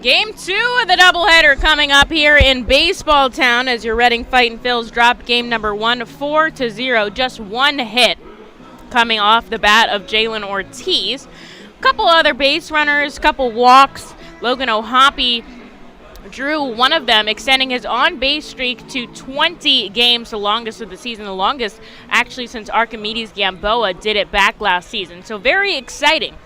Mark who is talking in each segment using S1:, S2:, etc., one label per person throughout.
S1: Game 2 of the doubleheader coming up here in Baseball Town as your Reading Fightin' Phils dropped game number 1 4-0. Just one hit coming off the bat of Jalen Ortiz. A couple other base runners, couple walks. Logan O'Hoppe drew one of them, extending his on-base streak to 20 games, the longest of the season, the longest actually since Archimedes Gamboa did it back last season. So very exciting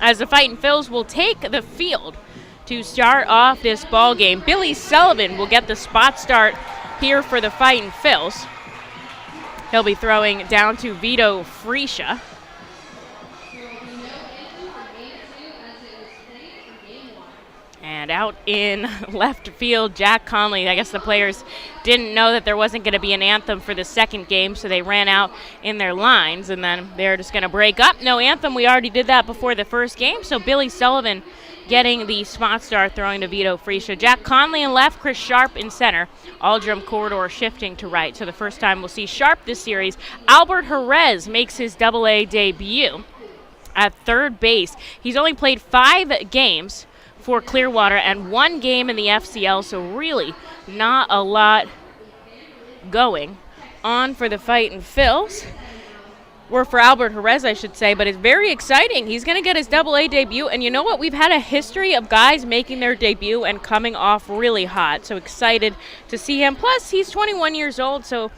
S1: as the Fightin' Phils will take the field to start off this ball game. Billy Sullivan will get the spot start here for the Fightin' Phils. He'll be throwing down to Vito Freesia. And out in left field, Jack Conley. I guess the players didn't know that there wasn't going to be an anthem for the second game, so they ran out in their lines, and then they're just going to break up. No anthem. We already did that before the first game, so Billy Sullivan getting the spot start, throwing to Vito Freesia. Jack Conley in left, Chris Sharp in center. Aldrum Corridor shifting to right. So the first time we'll see Sharp this series. Albert Jerez makes his Double-A debut at third base. He's only played 5 games for Clearwater and 1 game in the FCL, so really not a lot going on for the Fightin' Phils. Or for Albert Jerez, I should say, but it's very exciting. He's going to get his Double-A debut, and you know what? We've had a history of guys making their debut and coming off really hot, so excited to see him. Plus, he's 21 years old, so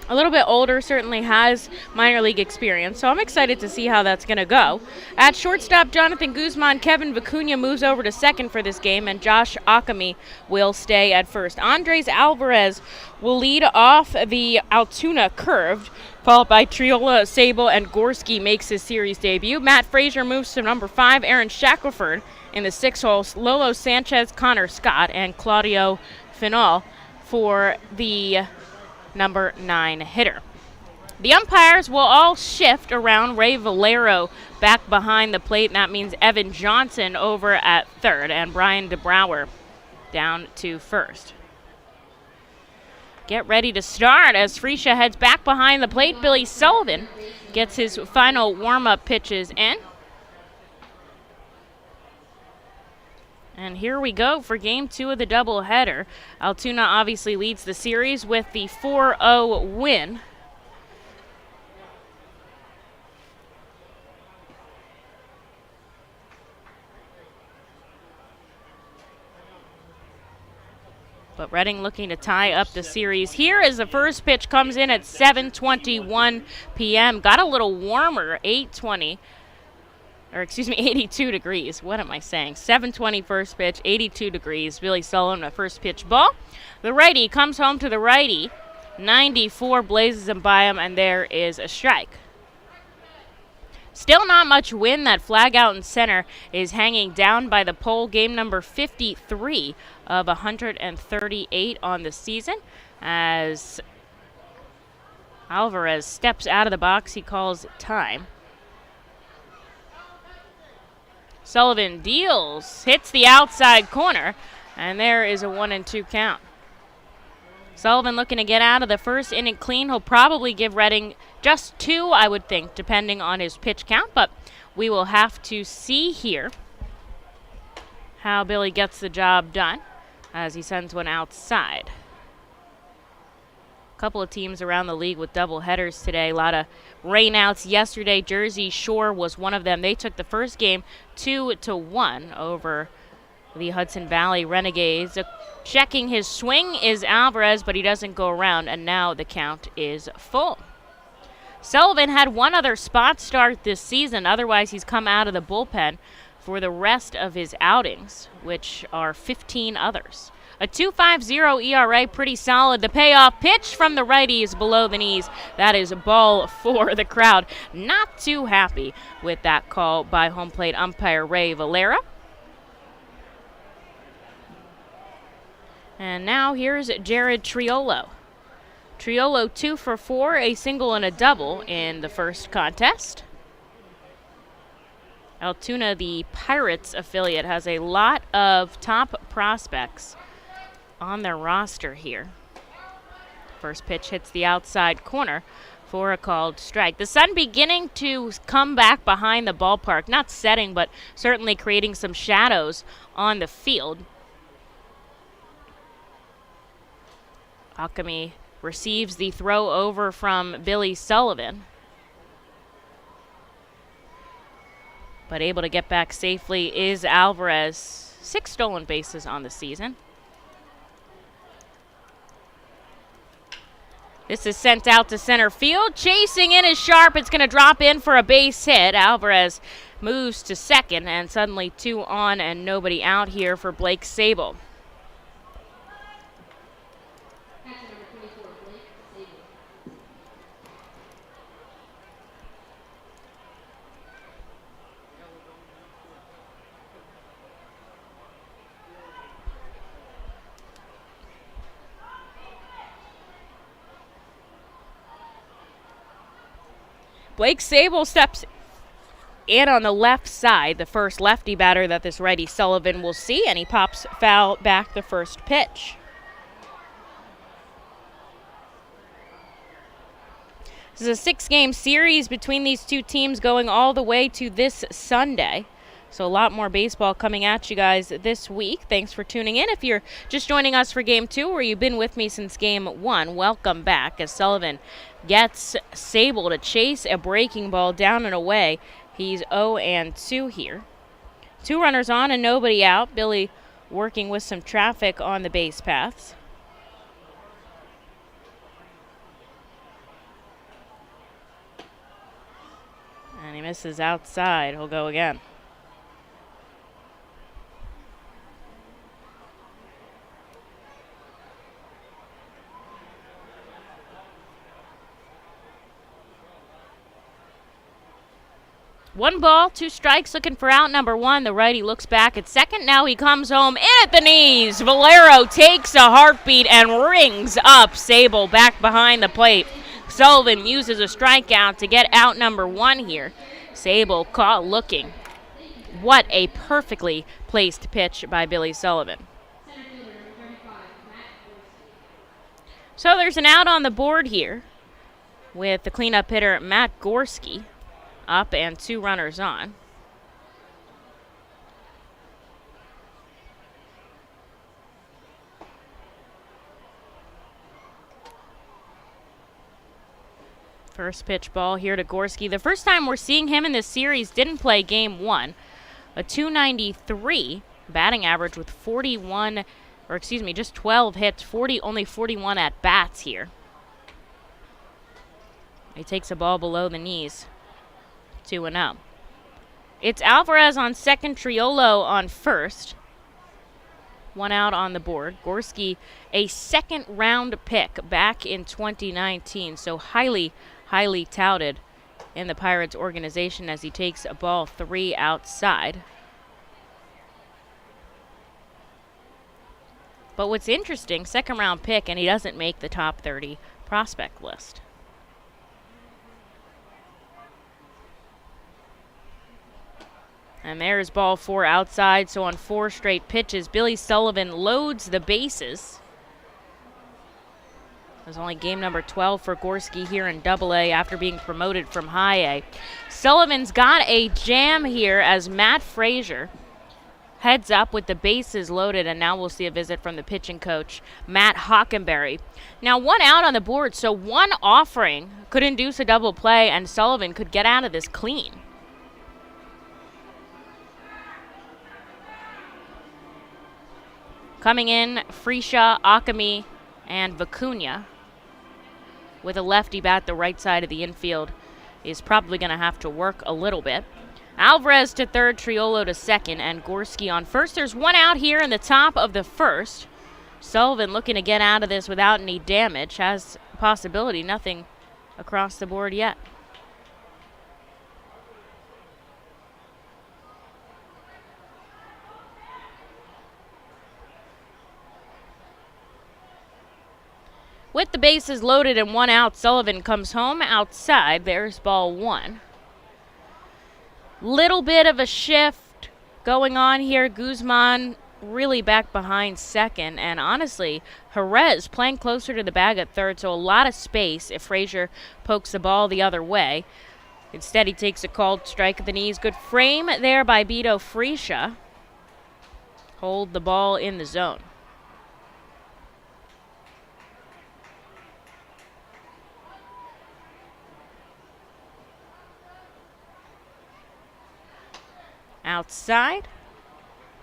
S1: a little bit older, certainly has minor league experience, so I'm excited to see how that's going to go. At shortstop, Jonathan Guzman, Kevin Vicuña moves over to second for this game, and Josh Akami will stay at first. Andres Alvarez will lead off the Altoona curved, followed by Triola, Sable, and Gorski makes his series debut. Matt Frazier moves to number 5, Aaron Shackelford in the 6th hole, Lolo Sanchez, Connor Scott, and Claudio Final for the number 9 hitter. The umpires will all shift around. Ray Valero back behind the plate, and that means Evan Johnson over at third and Brian DeBrouwer down to first. Get ready to start as Freesia heads back behind the plate. Billy Sullivan gets his final warm-up pitches in. And here we go for game 2 of the doubleheader. Altoona obviously leads the series with the 4-0 win. But Reading looking to tie up the series here as the first pitch comes in at 7:21 p.m. Got a little warmer, 82 degrees. What am I saying? 7:20 first pitch, 82 degrees. Billy Sullivan, a first pitch ball. The righty comes home to the righty. 94 blazes him by him, and there is a strike. Still not much wind. That flag out in center is hanging down by the pole. Game number 53 of 138 on the season as Alvarez steps out of the box. He calls time. Sullivan deals, hits the outside corner, and there is a 1-2 count. Sullivan looking to get out of the first inning clean. He'll probably give Reading just 2, I would think, depending on his pitch count, but we will have to see here how Billy gets the job done as he sends one outside. A couple of teams around the league with double headers today. A lot of rainouts yesterday. Jersey Shore was one of them. They took the first game 2-1 over the Hudson Valley Renegades. Checking his swing is Alvarez, but he doesn't go around, and now the count is full. Sullivan had one other spot start this season. Otherwise, he's come out of the bullpen for the rest of his outings, which are 15 others. A 2.50 ERA, pretty solid. The payoff pitch from the righty is below the knees. That is a ball for the crowd. Not too happy with that call by home plate umpire Ray Valera. And now here's Jared Triolo. Triolo 2 for 4, a single and a double in the first contest. Altoona, the Pirates affiliate, has a lot of top prospects on their roster here. First pitch hits the outside corner for a called strike. The sun beginning to come back behind the ballpark, not setting, but certainly creating some shadows on the field. Akami receives the throw over from Billy Sullivan, but able to get back safely is Alvarez. 6 stolen bases on the season. This is sent out to center field. Chasing in is Sharp. It's going to drop in for a base hit. Alvarez moves to second, and suddenly 2 on and nobody out here for Blake Sable. Blake Sable steps in on the left side, the first lefty batter that this righty Sullivan will see, and he pops foul back the first pitch. This is a 6-game series between these two teams going all the way to this Sunday. So a lot more baseball coming at you guys this week. Thanks for tuning in. If you're just joining us for Game 2 or you've been with me since Game 1, welcome back as Sullivan gets Sable to chase a breaking ball down and away. He's 0-2 here. 2 runners on and nobody out. Billy working with some traffic on the base paths. And he misses outside. He'll go again. One ball, 2 strikes, looking for out number 1. The righty looks back at second. Now he comes home in at the knees. Valero takes a heartbeat and rings up Sable back behind the plate. Sullivan uses a strikeout to get out number 1 here. Sable caught looking. What a perfectly placed pitch by Billy Sullivan. So there's an out on the board here with the cleanup hitter Matt Gorski. Up and 2 runners on. First pitch ball here to Gorski. The first time we're seeing him in this series, didn't play Game 1. A 293 batting average with 12 hits, only 41 at bats here. He takes a ball below the knees. 2-0. It's Alvarez on second, Triolo on first. 1 out on the board. Gorski, a second-round pick back in 2019, so highly touted in the Pirates organization as he takes a ball 3 outside. But what's interesting, second-round pick, and he doesn't make the top 30 prospect list. And there's ball 4 outside, so on 4 straight pitches, Billy Sullivan loads the bases. It was only game number 12 for Gorski here in Double-A after being promoted from High-A. Sullivan's got a jam here as Matt Frazier heads up with the bases loaded, and now we'll see a visit from the pitching coach, Matt Hockenberry. Now 1 out on the board, so 1 offering could induce a double play, and Sullivan could get out of this clean. Coming in, Frisha, Akami, and Vicuña. With a lefty bat, the right side of the infield is probably going to have to work a little bit. Alvarez to third, Triolo to second, and Gorski on first. There's 1 out here in the top of the first. Sullivan looking to get out of this without any damage. Has a possibility, nothing across the board yet. With the bases loaded and 1 out, Sullivan comes home outside. There's ball 1. Little bit of a shift going on here. Guzman really back behind second, and honestly, Jerez playing closer to the bag at third, so a lot of space if Frazier pokes the ball the other way. Instead, he takes a called strike at the knees. Good frame there by Beto Freesia. Hold the ball in the zone. Outside,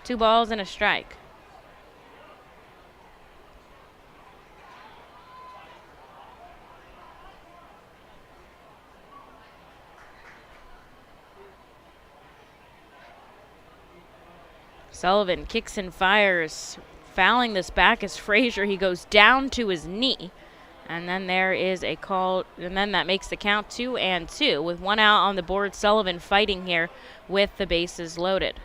S1: 2 balls and a strike. Sullivan kicks and fires, fouling this back as Frazier. He goes down to his knee. And then there is a call, and then that makes the count 2-2. With 1 out on the board, Sullivan fighting here with the bases loaded.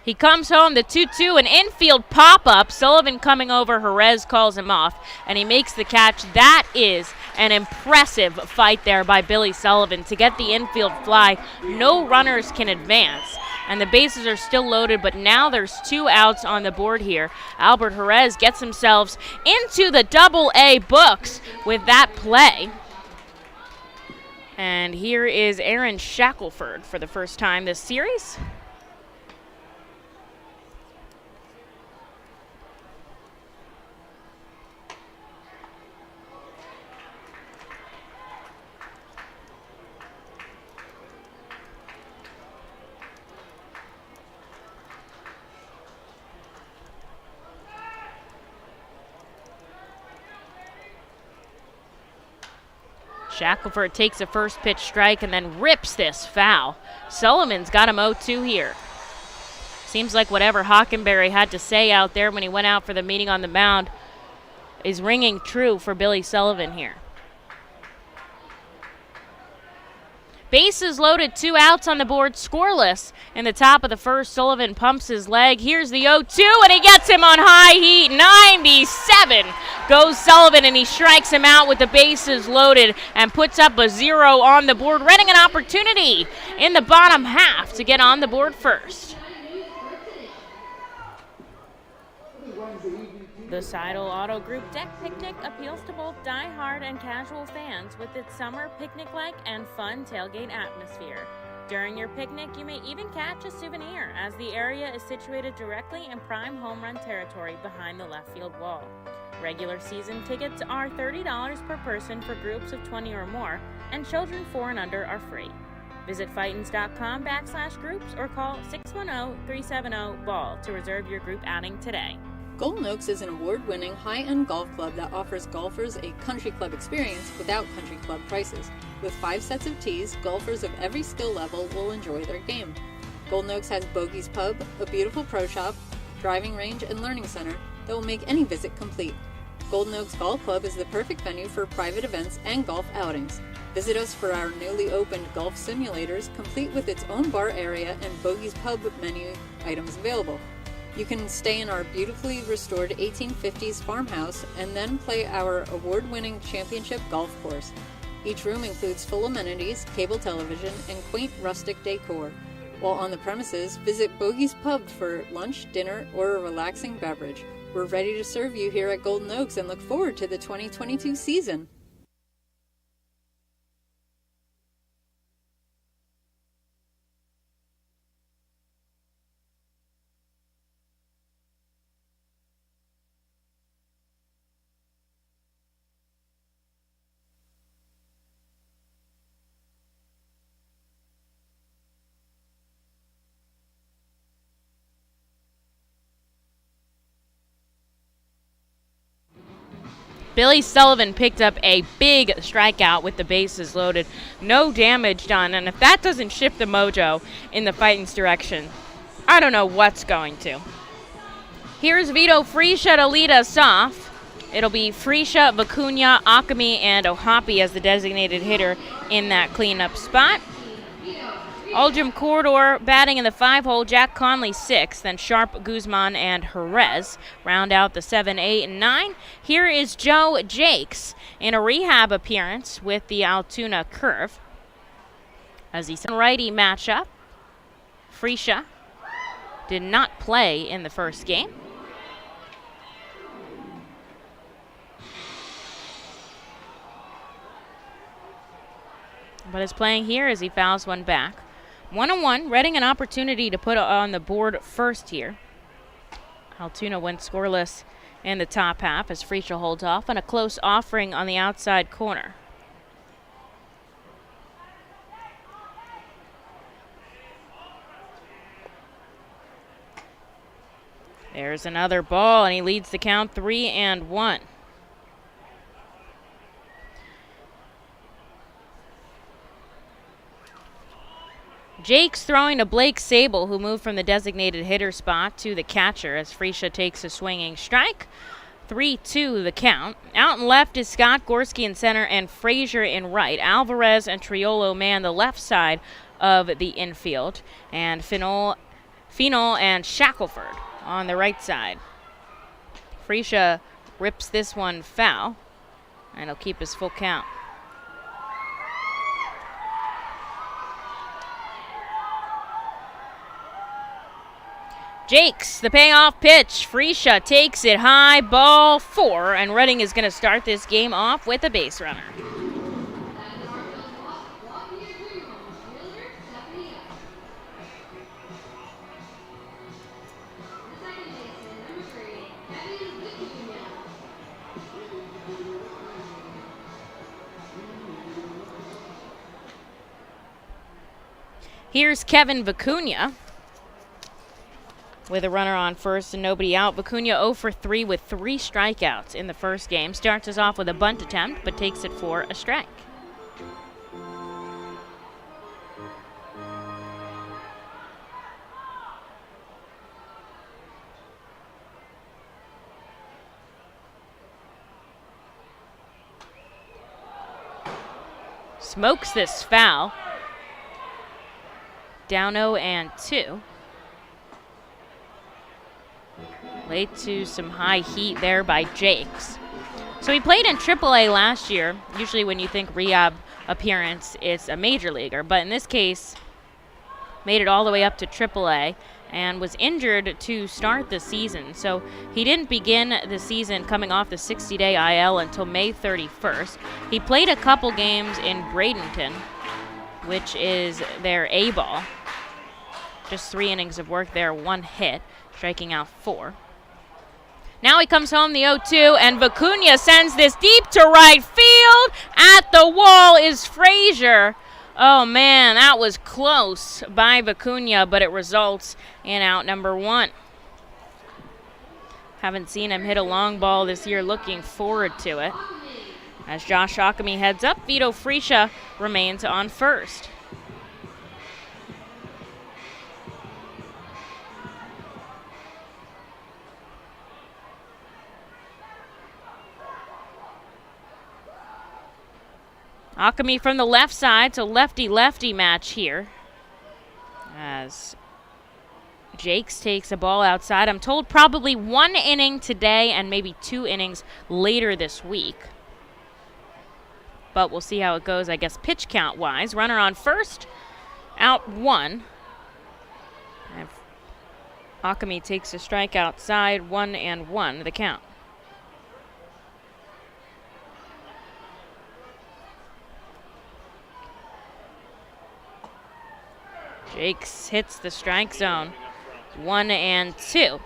S1: He comes home, the 2-2, an infield pop-up. Sullivan coming over, Jerez calls him off, and he makes the catch. That is an impressive fight there by Billy Sullivan to get the infield fly. No runners can advance, and the bases are still loaded, but now there's 2 outs on the board here. Albert Jerez gets himself into the Double-A books with that play. And here is Aaron Shackelford for the first time this series. Shackelford takes a first pitch strike and then rips this foul. Sullivan's got him 0-2 here. Seems like whatever Hockenberry had to say out there when he went out for the meeting on the mound is ringing true for Billy Sullivan here. Bases loaded, 2 outs on the board, scoreless in the top of the first. Sullivan pumps his leg. Here's the 0-2, and he gets him on high heat. 97 goes Sullivan, and he strikes him out with the bases loaded and puts up a 0 on the board, renting an opportunity in the bottom half to get on the board first. The Seidel Auto Group Deck Picnic appeals to both die-hard and casual fans with its summer picnic-like and fun tailgate atmosphere. During your picnic, you may even catch a souvenir, as the area is situated directly in prime home run territory behind the left field wall. Regular season tickets are $30 per person for groups of 20 or more, and children 4 and under are free. Visit Fightins.com/groups or call 610-370-BALL to reserve your group outing today.
S2: Golden Oaks is an award-winning high-end golf club that offers golfers a country club experience without country club prices. With 5 sets of tees, golfers of every skill level will enjoy their game. Golden Oaks has Bogey's Pub, a beautiful pro shop, driving range, and learning center that will make any visit complete. Golden Oaks Golf Club is the perfect venue for private events and golf outings. Visit us for our newly opened golf simulators, complete with its own bar area and Bogey's Pub menu items available. You can stay in our beautifully restored 1850s farmhouse and then play our award-winning championship golf course. Each room includes full amenities, cable television, and quaint rustic decor. While on the premises, visit Bogey's Pub for lunch, dinner, or a relaxing beverage. We're ready to serve you here at Golden Oaks and look forward to the 2022 season.
S1: Billy Sullivan picked up a big strikeout with the bases loaded. No damage done, and if that doesn't shift the mojo in the Fightin's direction, I don't know what's going to. Here's Vito Freesia to lead us off. It'll be Freesia, Vicuña, Akami, and Ohapi as the designated hitter in that cleanup spot. Uljum Corridor batting in the 5-hole, Jack Conley 6, then Sharp, Guzman, and Jerez round out the 7, 8, and 9. Here is Joe Jakes in a rehab appearance with the Altoona Curve. As the righty matchup, Freesia did not play in the first game. But is playing here as he fouls one back. 1-1, Reading an opportunity to put on the board first here. Altoona went scoreless in the top half as Freesia holds off on a close offering on the outside corner. There's another ball, and he leads the count 3-1. Jakes throwing to Blake Sable, who moved from the designated hitter spot to the catcher as Freesia takes a swinging strike. 3-2 the count. Out and left is Scott Gorski in center and Frazier in right. Alvarez and Triolo man the left side of the infield. And Finol and Shackelford on the right side. Freesia rips this one foul, and he'll keep his full count. Jakes, the payoff pitch. Freesia takes it high, ball 4, and Reading is going to start this game off with a base runner. Here's Kevin Vicuña with a runner on first and nobody out. Vicuña 0 for 3 with 3 strikeouts in the first game. Starts us off with a bunt attempt, but takes it for a strike. Smokes this foul. Down 0-2. Late to some high heat there by Jakes. So he played in AAA last year. Usually when you think rehab appearance, it's a major leaguer. But in this case, made it all the way up to AAA and was injured to start the season. So he didn't begin the season coming off the 60-day IL until May 31st. He played a couple games in Bradenton, which is their A-ball. Just 3 innings of work there, 1 hit, striking out 4. Now he comes home the 0-2, and Vicuña sends this deep to right field. At the wall is Frazier. Oh, man, that was close by Vicuña, but it results in out number 1. Haven't seen him hit a long ball this year. Looking forward to it. As Josh Akami heads up, Vito Freesia remains on first. Akami from the left side, so lefty-lefty match here. As Jakes takes a ball outside. I'm told probably 1 inning today and maybe 2 innings later this week. But we'll see how it goes, I guess, pitch count-wise. Runner on first, out 1. And Akami takes a strike outside, 1-1 the count. Jakes hits the strike zone, 1-2.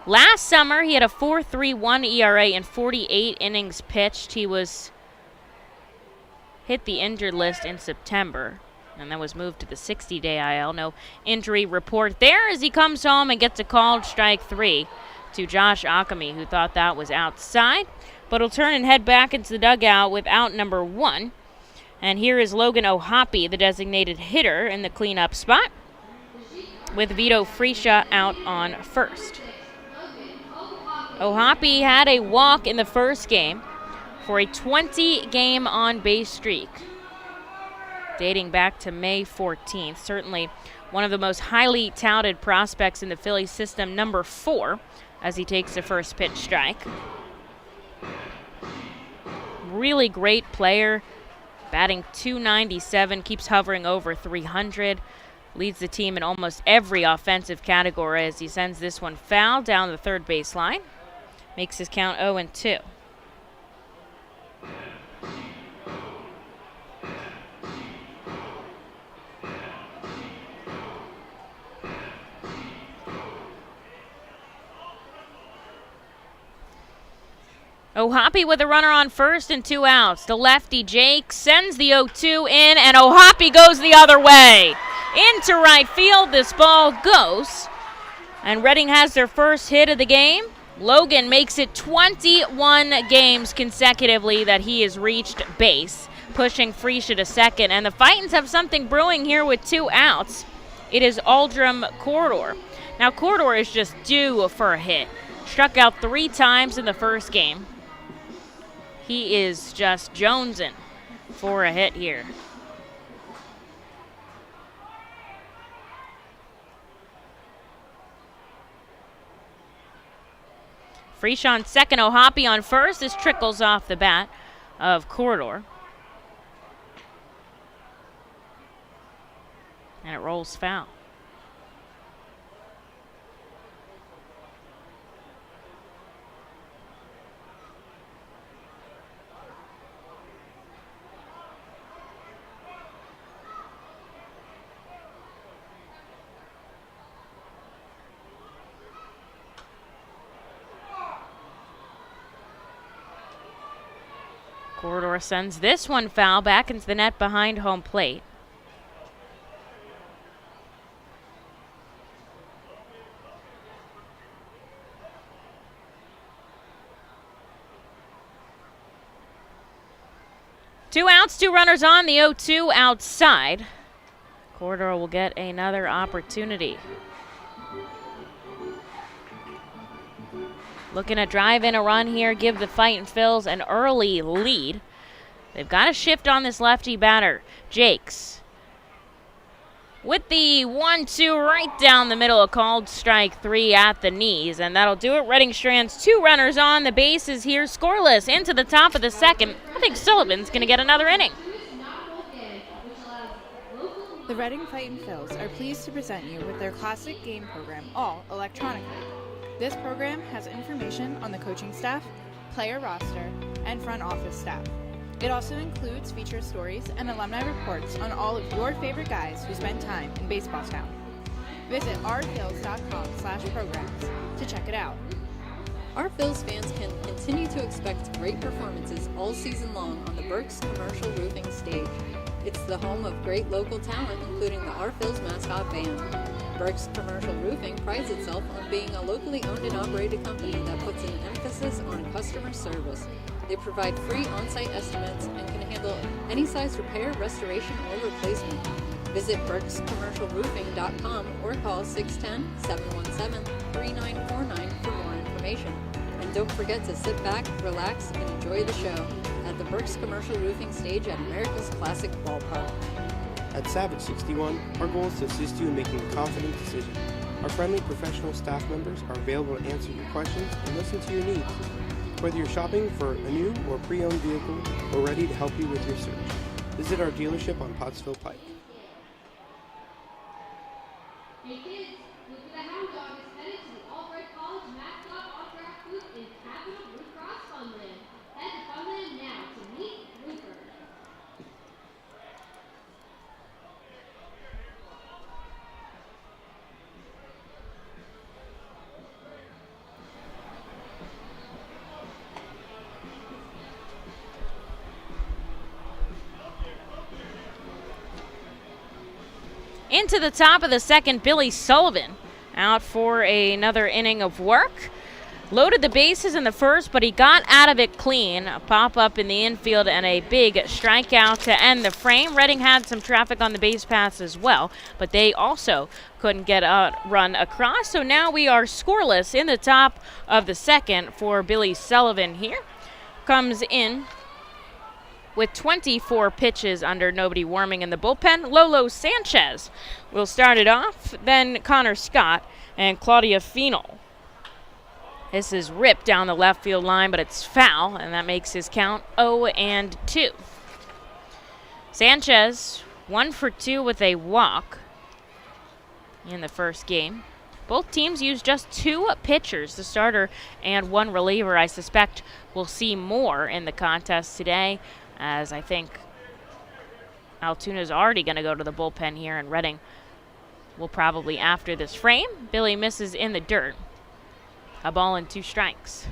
S1: Last summer, he had a 4.31 ERA in 48 innings pitched. He was hit the injured list in September, and then was moved to the 60-day IL. No injury report there as he comes home and gets a called strike 3 to Josh Akami, who thought that was outside. but he'll turn and head back into the dugout with out number 1. And here is Logan O'Hoppy, the designated hitter, in the cleanup spot, with Vito Fresia out on first. O'Hoppy had a walk in the first game for a 20-game on-base streak, dating back to May 14th. Certainly one of the most highly touted prospects in the Phillies system, number 4, as he takes the first pitch strike. Really great player, batting .297, keeps hovering over 300, leads the team in almost every offensive category as he sends this one foul down the third base line. Makes his count 0-2. O'Hoppy with a runner on first and 2 outs. The lefty Jake sends the 0-2 in, and O'Hoppy goes the other way. Into right field, this ball goes. And Reading has their first hit of the game. Logan makes it 21 games consecutively that he has reached base, pushing Fresia to second. And the Fightins have something brewing here with 2 outs. It is Aldrum Corridor. Now, Corridor is just due for a hit. Struck out 3 times in the first game. He is just jonesing for a hit here. Fresia on second, O'Hoppy on first. This trickles off the bat of Corridor. And it rolls foul. Corridor sends this one foul back into the net behind home plate. Two outs, 2 runners on, the 0-2 outside. Corridor will get another opportunity. Looking to drive in a run here, give the Fightin' Phils an early lead. They've got a shift on this lefty batter. Jakes with the 1-2 right down the middle, a called strike 3 at the knees, and that'll do it. Reading strands 2 runners on. The base is here scoreless into the top of the second. I think Sullivan's going to get another inning.
S3: The Reading Fightin' Phils are pleased to present you with their classic game program, all electronically. This program has information on the coaching staff, player roster, and front office staff. It also includes feature stories and alumni reports on all of your favorite guys who spend time in baseball town. Visit ourphils.com/programs to check it out.
S2: Our Phils fans can continue to expect great performances all season long on the Burke's Commercial Roofing stage. It's the home of great local talent, including the Our Phils mascot band. Burke's Commercial Roofing prides itself on being a locally owned and operated company that puts an emphasis on customer service. They provide free on-site estimates and can handle any size repair, restoration, or replacement. Visit burkescommercialroofing.com or call 610-717-3949 for more information. And don't forget to sit back, relax, and enjoy the show at the Burke's Commercial Roofing stage at America's Classic Ballpark.
S4: At Savage 61, our goal is to assist you in making a confident decision. Our friendly professional staff members are available to answer your questions and listen to your needs. Whether you're shopping for a new or pre-owned vehicle, we're ready to help you with your search. Visit our dealership on Pottsville Pike.
S5: Hey kids, look at the Hound Dog is headed to the Albright College mascot autograph booth in Capital Blue Cross Funland. Head to Funland now to meet Roofer.
S1: Into the top of the second, Billy Sullivan out for another inning of work. loaded the bases in the first, but he got out of it clean. A pop-up in the infield and a big strikeout to end the frame. Reading had some traffic on the base paths as well, but they also couldn't get a run across. So now we are scoreless in the top of the second for Billy Sullivan here. Comes in with 24 pitches under nobody warming in the bullpen. Lolo Sanchez will start it off, then Connor Scott and Claudia Feenel. This is ripped down the left field line, but it's foul, and that makes his count 0-2. Sanchez 1 for 2 with a walk in the first game. Both teams used just 2 pitchers, the starter and 1 reliever. I suspect we'll see more in the contest today, as I think Altoona is already going to go to the bullpen here, and Reading will probably after this frame. Billy misses in the dirt. A ball and 2 strikes.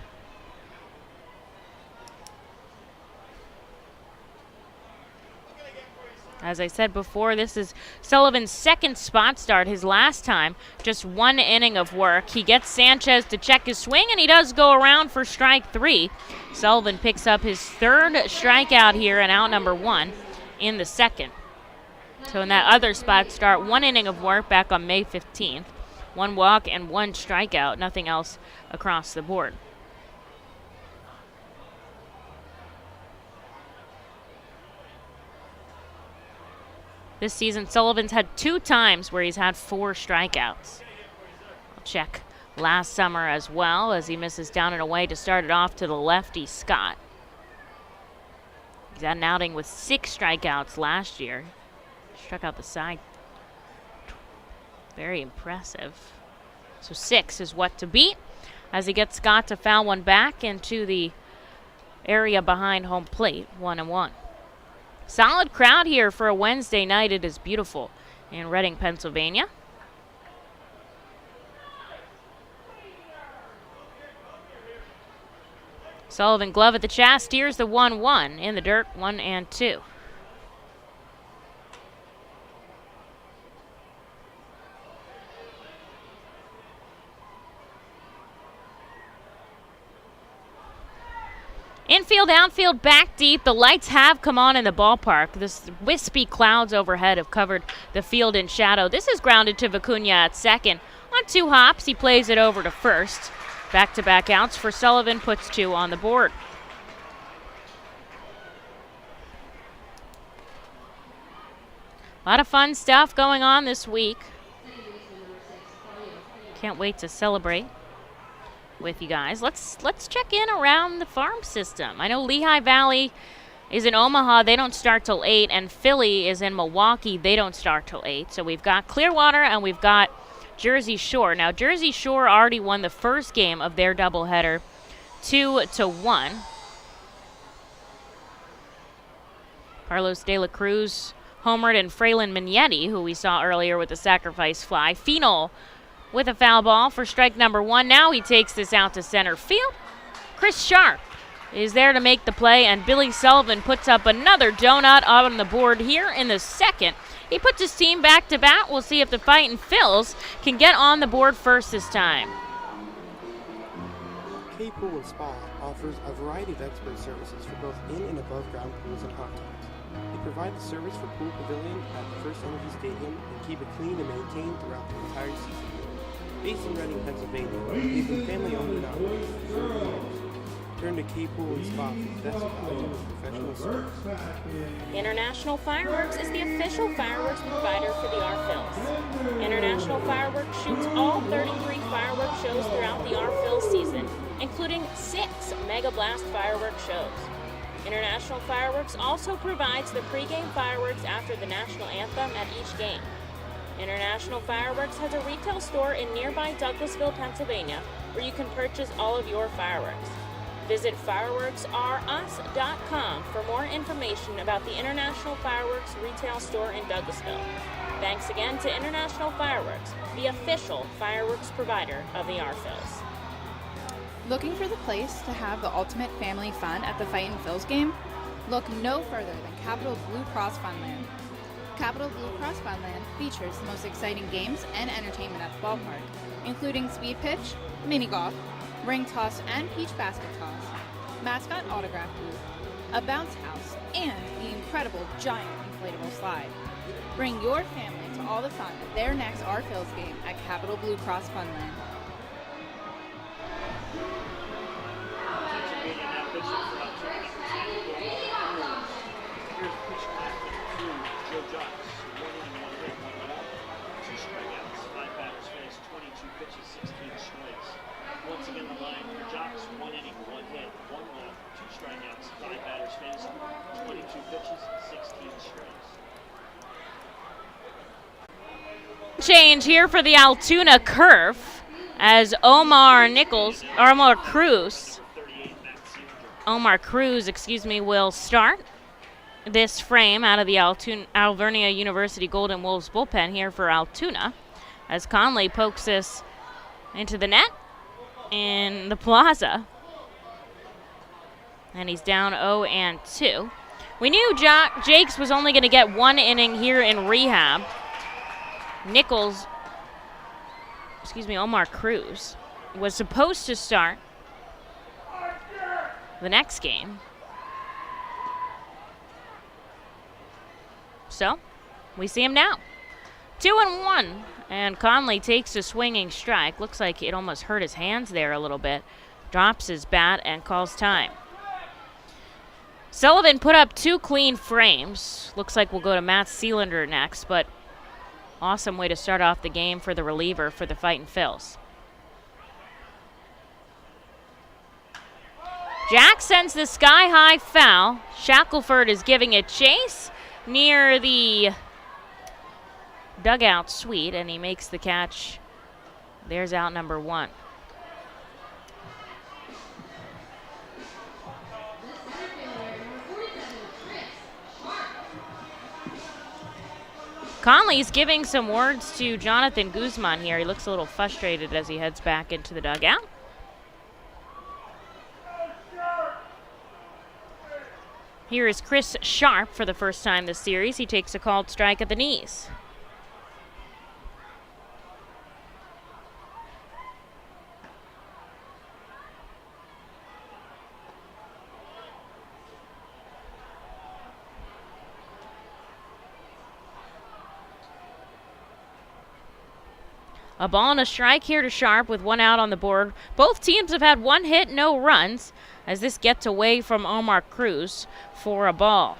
S1: As I said before, this is Sullivan's second spot start. His last time, just 1 inning of work. He gets Sanchez to check his swing, and he does go around for strike 3. Sullivan picks up his 3rd strikeout here and out number 1 in the second. So in that other spot start, 1 inning of work back on May 15th. 1 walk and 1 strikeout, nothing else across the board. This season, Sullivan's had 2 times where he's had 4 strikeouts. I'll check last summer as well, as he misses down and away to start it off to the lefty Scott. He's had an outing with 6 strikeouts last year. Struck out the side. Very impressive. So 6 is what to beat as he gets Scott to foul one back into the area behind home plate, 1-1. Solid crowd here for a Wednesday night. It is beautiful in Reading, Pennsylvania. Sullivan glove at the chest, steers the 1-1 in the dirt, 1-2. Infield, outfield, back deep. The lights have come on in the ballpark. This wispy clouds overhead have covered the field in shadow. This is grounded to Vicuña at second. On 2 hops, he plays it over to first. Back-to-back outs for Sullivan, puts 2 on the board. A lot of fun stuff going on this week. Can't wait to celebrate with you guys. Let's check in around the farm system. I know Lehigh Valley is in Omaha. They don't start till 8, and Philly is in Milwaukee. They don't start till 8. So we've got Clearwater and we've got Jersey Shore. Now, Jersey Shore already won the first game of their doubleheader 2-1. Carlos De La Cruz homered, and Fraylin Minetti, who we saw earlier with the sacrifice fly. Feenel with a foul ball for strike number 1. Now he takes this out to center field. Chris Sharp is there to make the play, and Billy Sullivan puts up another donut on the board here in the second. He puts his team back to bat. We'll see if the Fightin Phils can get on the board first this time.
S4: K Pool and Spa offers a variety of expert services for both in and above ground pools and hot tubs. They provide the service for Pool Pavilion at the FirstEnergy Stadium and keep it clean and maintained throughout the entire season. Based in Reading, Pennsylvania, they've been family-owned and operated for 30 years. Turn to K Pool and Spa for the best value and professional service.
S1: International Fireworks is the official fireworks provider for the R-Phils. International Fireworks shoots all 33 fireworks shows throughout the R-Phils season, including 6 Mega Blast fireworks shows. International Fireworks also provides the pregame fireworks after the national anthem at each game. International Fireworks has a retail store in nearby Douglasville, Pennsylvania, where you can purchase all of your fireworks. Visit fireworksrus.com for more information about the International Fireworks retail store in Douglasville. Thanks again to International Fireworks, the official fireworks provider of the R-Phils.
S3: Looking for the place to have the ultimate family fun at the Fightin Phils game? Look no further than Capital Blue Cross Funland. Capital Blue Cross Funland features the most exciting games and entertainment at the ballpark, including speed pitch, mini golf, ring toss and peach basket toss, mascot autograph booth, a bounce house, and the incredible giant inflatable slide. Bring your family to all the fun at their next Our Phils game at Capital Blue Cross Funland.
S6: Once again, the line for Jocks, 1 inning, 1 hit, 1 walk, 2 strikeouts, 5 batters faced, 22 pitches, 16 strikes.
S1: Change here for the Altoona Curve as Omar Cruz, will start this frame out of the Alvernia University Golden Wolves bullpen here for Altoona as Conley pokes this into the net in the plaza. And he's down 0-2. We knew Jakes was only going to get 1 inning here in rehab. Omar Cruz was supposed to start the next game. So, we see him now. 2-1, and Conley takes a swinging strike. Looks like it almost hurt his hands there a little bit. Drops his bat and calls time. Sullivan put up 2 clean frames. Looks like we'll go to Matt Sealander next, but awesome way to start off the game for the reliever for the Fightin' Phils. Jack sends the sky-high foul. Shackelford is giving it chase near the dugout suite, and he makes the catch. There's out number 1. Conley's giving some words to Jonathan Guzman here. He looks a little frustrated as he heads back into the dugout. Here is Chris Sharp for the first time this series. He takes a called strike at the knees. A ball and a strike here to Sharp with 1 out on the board. Both teams have had 1 hit, no runs, as this gets away from Omar Cruz for a ball.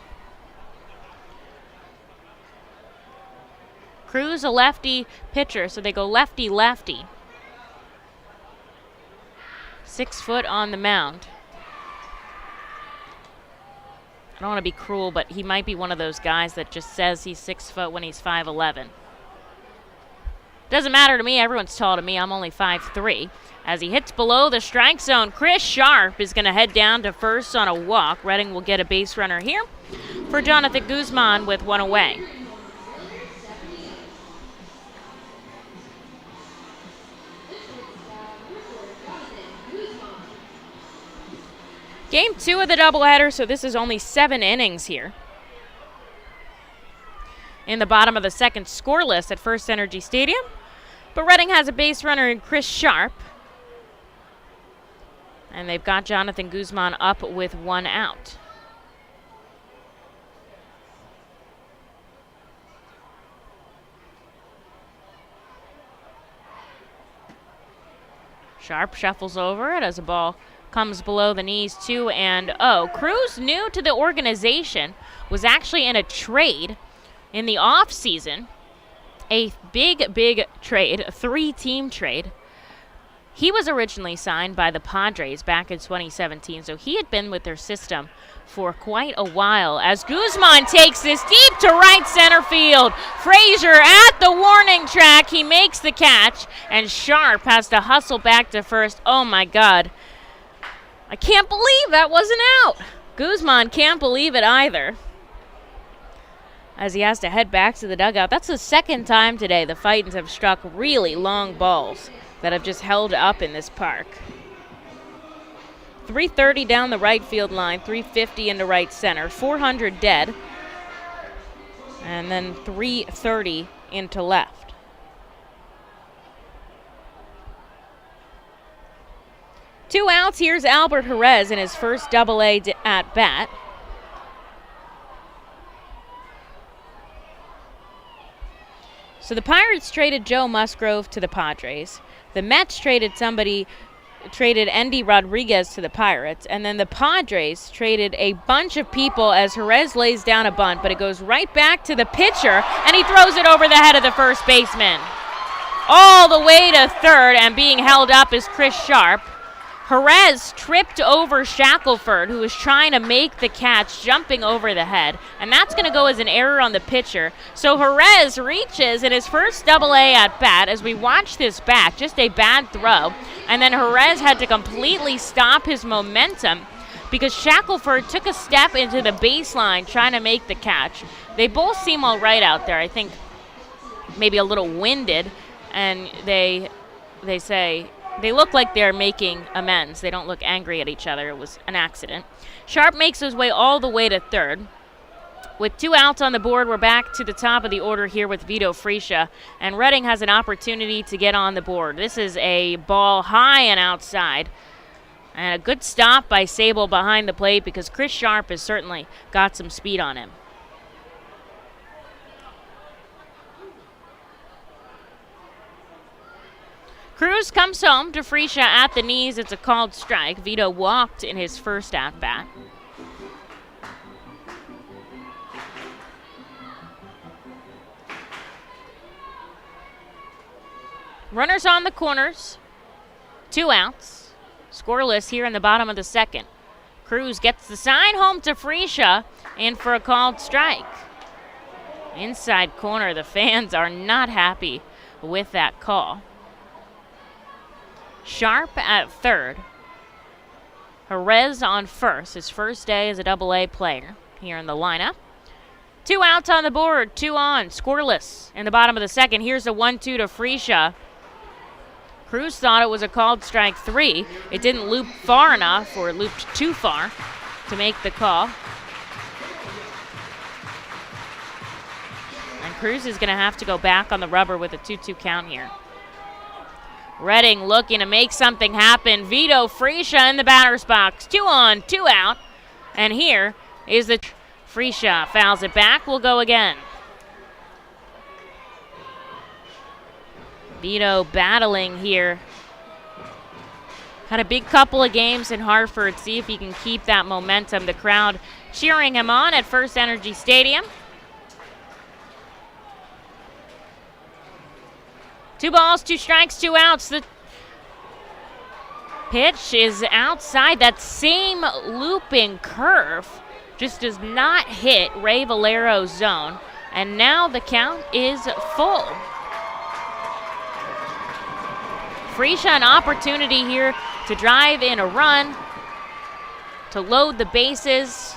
S1: Cruz, a lefty pitcher, so they go lefty-lefty. 6 foot on the mound. I don't want to be cruel, but he might be one of those guys that just says he's 6 foot when he's 5'11". Doesn't matter to me. Everyone's tall to me. I'm only 5'3". As he hits below the strike zone, Chris Sharp is going to head down to first on a walk. Reading will get a base runner here for Jonathan Guzman with 1 away. Game 2 of the doubleheader, so this is only 7 innings here. In the bottom of the second scoreless at FirstEnergy Stadium. But Reading has a base runner in Chris Sharp. And they've got Jonathan Guzman up with 1 out. Sharp shuffles over it as a ball comes below the knees, 2-0. Cruz, new to the organization, was actually in a trade in the off season, a big trade, a 3-team trade. He was originally signed by the Padres back in 2017, so he had been with their system for quite a while. As Guzman takes this deep to right center field, Frazier at the warning track, he makes the catch, and Sharp has to hustle back to first. Oh my God, I can't believe that wasn't out. Guzman can't believe it either, as he has to head back to the dugout. That's the second time today the Fightins have struck really long balls that have just held up in this park. 330 down the right field line, 350 into right center, 400 dead, and then 330 into left. 2 outs. Here's Albert Jerez in his first Double-A at bat. So the Pirates traded Joe Musgrove to the Padres. The Mets traded Endy Rodriguez to the Pirates. And then the Padres traded a bunch of people as Jerez lays down a bunt, but it goes right back to the pitcher, and he throws it over the head of the first baseman. All the way to third, and being held up is Chris Sharp. Jerez tripped over Shackelford, who was trying to make the catch, jumping over the head, and that's going to go as an error on the pitcher. So Jerez reaches in his first Double-A at bat as we watch this back, just a bad throw, and then Jerez had to completely stop his momentum because Shackelford took a step into the baseline trying to make the catch. They both seem all right out there. I think maybe a little winded, and they say they look like they're making amends. They don't look angry at each other. It was an accident. Sharp makes his way all the way to third. With 2 outs on the board, we're back to the top of the order here with Vito Fresia, and Reading has an opportunity to get on the board. This is a ball high and outside, and a good stop by Sable behind the plate because Chris Sharp has certainly got some speed on him. Cruz comes home to Fresia at the knees. It's a called strike. Vito walked in his first at-bat. Runners on the corners. 2 outs. Scoreless here in the bottom of the second. Cruz gets the sign home to Fresia in for a called strike. Inside corner, the fans are not happy with that call. Sharp at third. Jerez on first, his first day as a Double-A player here in the lineup. 2 outs on the board, 2 on, scoreless in the bottom of the second. Here's a 1-2 to Fresia. Cruz thought it was a called strike 3. It didn't loop far enough, or it looped too far to make the call. And Cruz is going to have to go back on the rubber with a 2-2 count here. Reading looking to make something happen. Vito Fresia in the batter's box. 2 on, 2 out. And here is the Fresia fouls it back. We'll go again. Vito battling here. Had a big couple of games in Hartford. See if he can keep that momentum. The crowd cheering him on at FirstEnergy Stadium. 2 balls, 2 strikes, 2 outs. The pitch is outside. That same looping curve just does not hit Ray Valero's zone. And now the count is full. Fresia an opportunity here to drive in a run, to load the bases.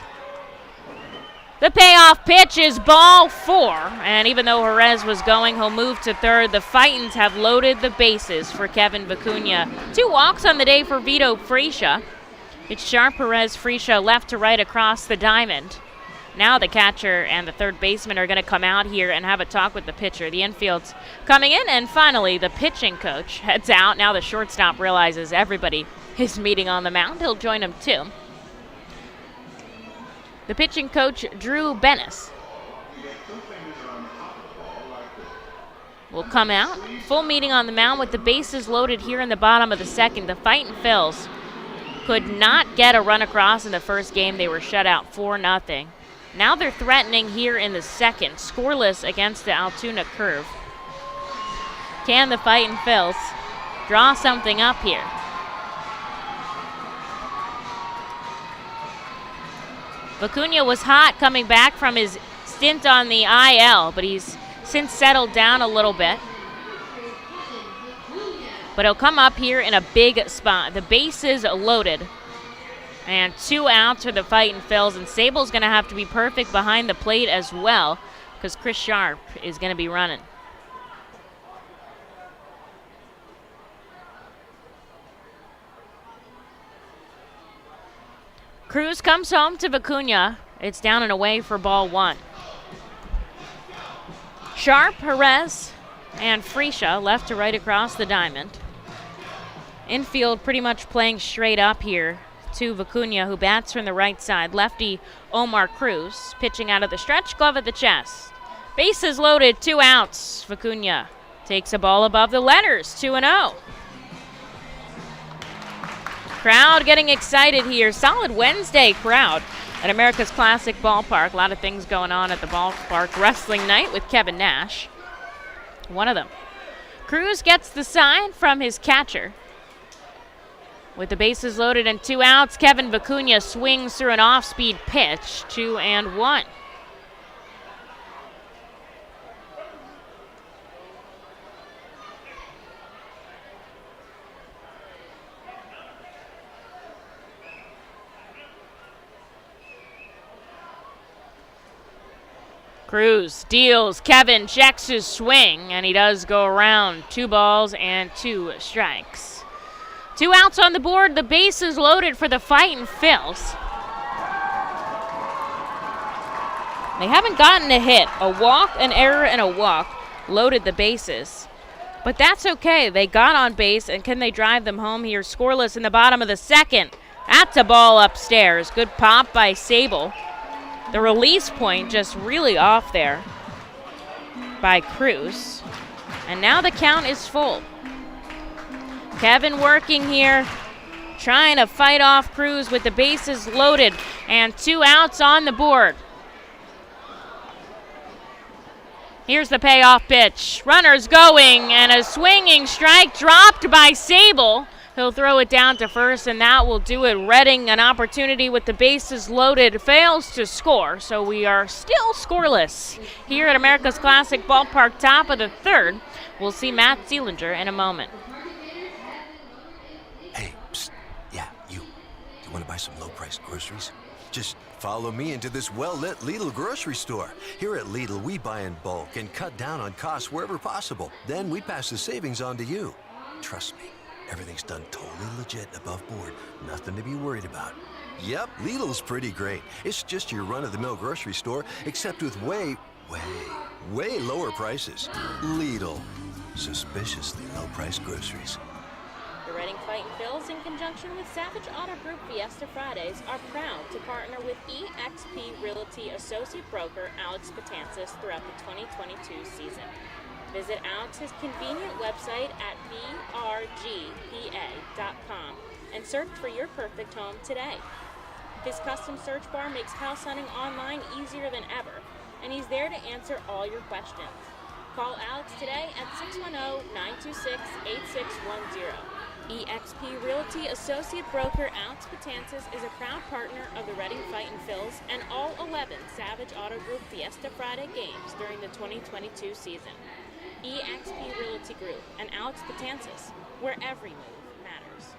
S1: The payoff pitch is ball 4, and even though Jerez was going, he'll move to third. The Fightins have loaded the bases for Kevin Vicuña. 2 walks on the day for Vito Fresia. It's Sharp, Jerez, Fresia left to right across the diamond. Now the catcher and the third baseman are going to come out here and have a talk with the pitcher. The infield's coming in, and finally the pitching coach heads out. Now the shortstop realizes everybody is meeting on the mound. He'll join him too. The pitching coach, Drew Bennis, will come out. Full meeting on the mound with the bases loaded here in the bottom of the second. The Fightin' Phils could not get a run across in the first game. They were shut out 4-0. Now they're threatening here in the second. Scoreless against the Altoona curve. Can the Fightin' Phils draw something up here? Vicuña was hot coming back from his stint on the IL, but he's since settled down a little bit. But he'll come up here in a big spot. The bases loaded. And 2 outs for the Fightin' Phils, and Sable's going to have to be perfect behind the plate as well because Chris Sharp is going to be running. Cruz comes home to Vicuña. It's down and away for ball 1. Sharp, Jerez, and Fresia left to right across the diamond. Infield pretty much playing straight up here to Vicuña, who bats from the right side. Lefty Omar Cruz pitching out of the stretch, glove at the chest. Bases loaded, 2 outs. Vicuña takes a ball above the letters, 2-0. Crowd getting excited here. Solid Wednesday crowd at America's Classic Ballpark. A lot of things going on at the ballpark. Wrestling night with Kevin Nash, one of them. Cruz gets the sign from his catcher. With the bases loaded and 2 outs, Kevin Vicuña swings through an off-speed pitch, 2-1. Cruz deals. Kevin checks his swing, and he does go around. 2 balls and 2 strikes. 2 outs on the board. The bases loaded for the Fightin Phils. They haven't gotten a hit. A walk, an error, and a walk loaded the bases. But that's okay. They got on base, and can they drive them home here? Scoreless in the bottom of the second. That's a ball upstairs. Good pop by Sable. The release point just really off there by Cruz. And now the count is full. Kevin working here, trying to fight off Cruz with the bases loaded and 2 outs on the board. Here's the payoff pitch. Runners going, and a swinging strike dropped by Sable. He'll throw it down to first, and that will do it. Redding, an opportunity with the bases loaded, fails to score, so we are still scoreless here at America's Classic Ballpark, top of the third. We'll see Matt Seelinger in a moment.
S7: Hey, psst. Yeah, you want to buy some low-priced groceries? Just follow me into this well-lit Lidl grocery store. Here at Lidl, we buy in bulk and cut down on costs wherever possible. Then we pass the savings on to you. Trust me. Everything's done totally legit above board. Nothing to be worried about. Yep, Lidl's pretty great. It's just your run-of-the-mill grocery store, except with way lower prices. Lidl. Suspiciously low-priced groceries.
S1: The Reading Fightin Phils, in conjunction with Savage Auto Group Fiesta Fridays, are proud to partner with eXp Realty Associate Broker Alex Patansis throughout the 2022 season. Visit Alex's convenient website at brgpa.com and search for your perfect home today. His custom search bar makes house hunting online easier than ever, and he's there to answer all your questions. Call Alex today at 610-926-8610. eXp Realty Associate Broker Alex Patansis is a proud partner of the Reading Fightin Phils and all 11 Savage Auto Group Fiesta Friday games during the 2022 season. eXp Realty Group and Alex Patansis, where every move matters.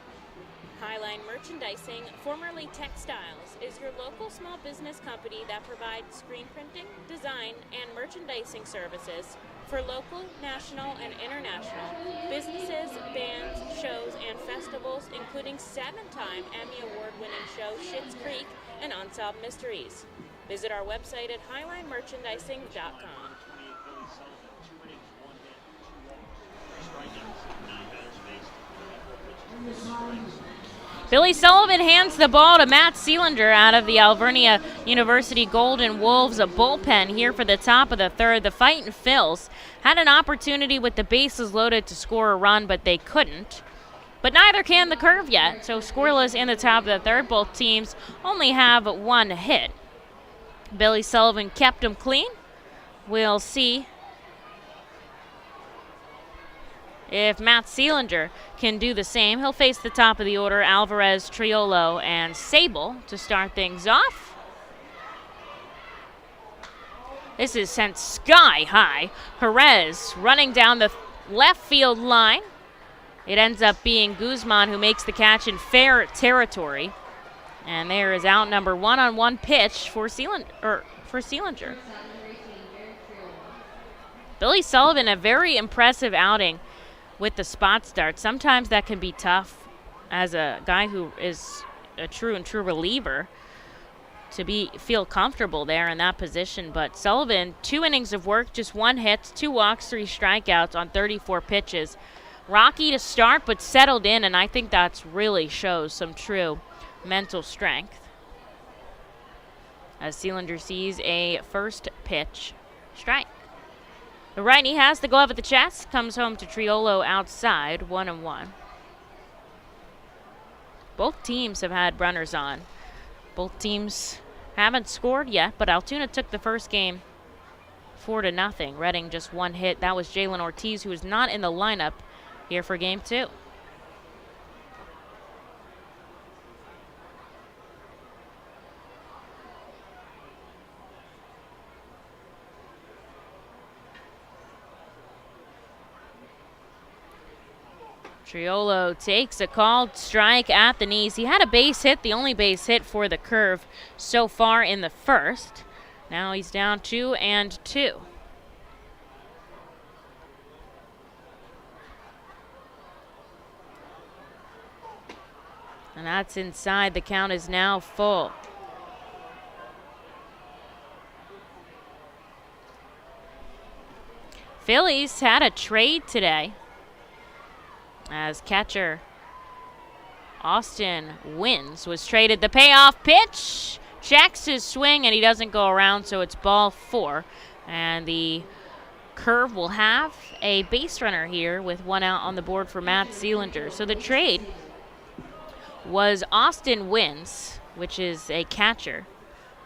S1: Highline Merchandising, formerly Textiles, is your local small business company that provides screen printing, design, and merchandising services for local, national, and international businesses, bands, shows, and festivals, including 7-time Emmy Award-winning show Schitt's Creek and Unsolved Mysteries. Visit our website at highlinemerchandising.com. Billy Sullivan hands the ball to Matt Seelinger out of the Alvernia University Golden Wolves, a bullpen here for the top of the third. The Fightin Phils had an opportunity with the bases loaded to score a run, but they couldn't. But neither can the Curve yet, so scoreless in the top of the third. Both teams only have 1 hit. Billy Sullivan kept them clean. We'll see if Matt Seelinger can do the same. He'll face the top of the order, Alvarez, Triolo, and Sable to start things off. This is sent sky high. Jerez running down the left field line. It ends up being Guzman who makes the catch in fair territory. And there is out number 1-on-1 pitch for Seelinger. Billy Sullivan, a very impressive outing with the spot start. Sometimes that can be tough as a guy who is a true reliever to feel comfortable there in that position. But Sullivan, 2 innings of work, just 1 hit, 2 walks, 3 strikeouts on 34 pitches. rocky to start, but settled in, and I think that's really shows some true mental strength. As Sealander sees a first pitch strike. The righty has the glove at the chest, comes home to Triolo outside, 1-1. Both teams have had runners on. Both teams haven't scored yet, but Altoona took the first game 4-0. Reading just one hit. That was Jalen Ortiz, who is not in the lineup here for game 2. Triolo takes a called strike at the knees. He had a base hit, the only base hit for the Curve so far in the first. Now he's down 2-2. And that's inside. The count is now full. Phillies had a trade today, as catcher Austin Wins was traded. The payoff pitch checks his swing, and he doesn't go around, so it's ball 4. And the Curve will have a base runner here with 1 out on the board for Matt Sealander. So the trade was Austin Wins, which is a catcher,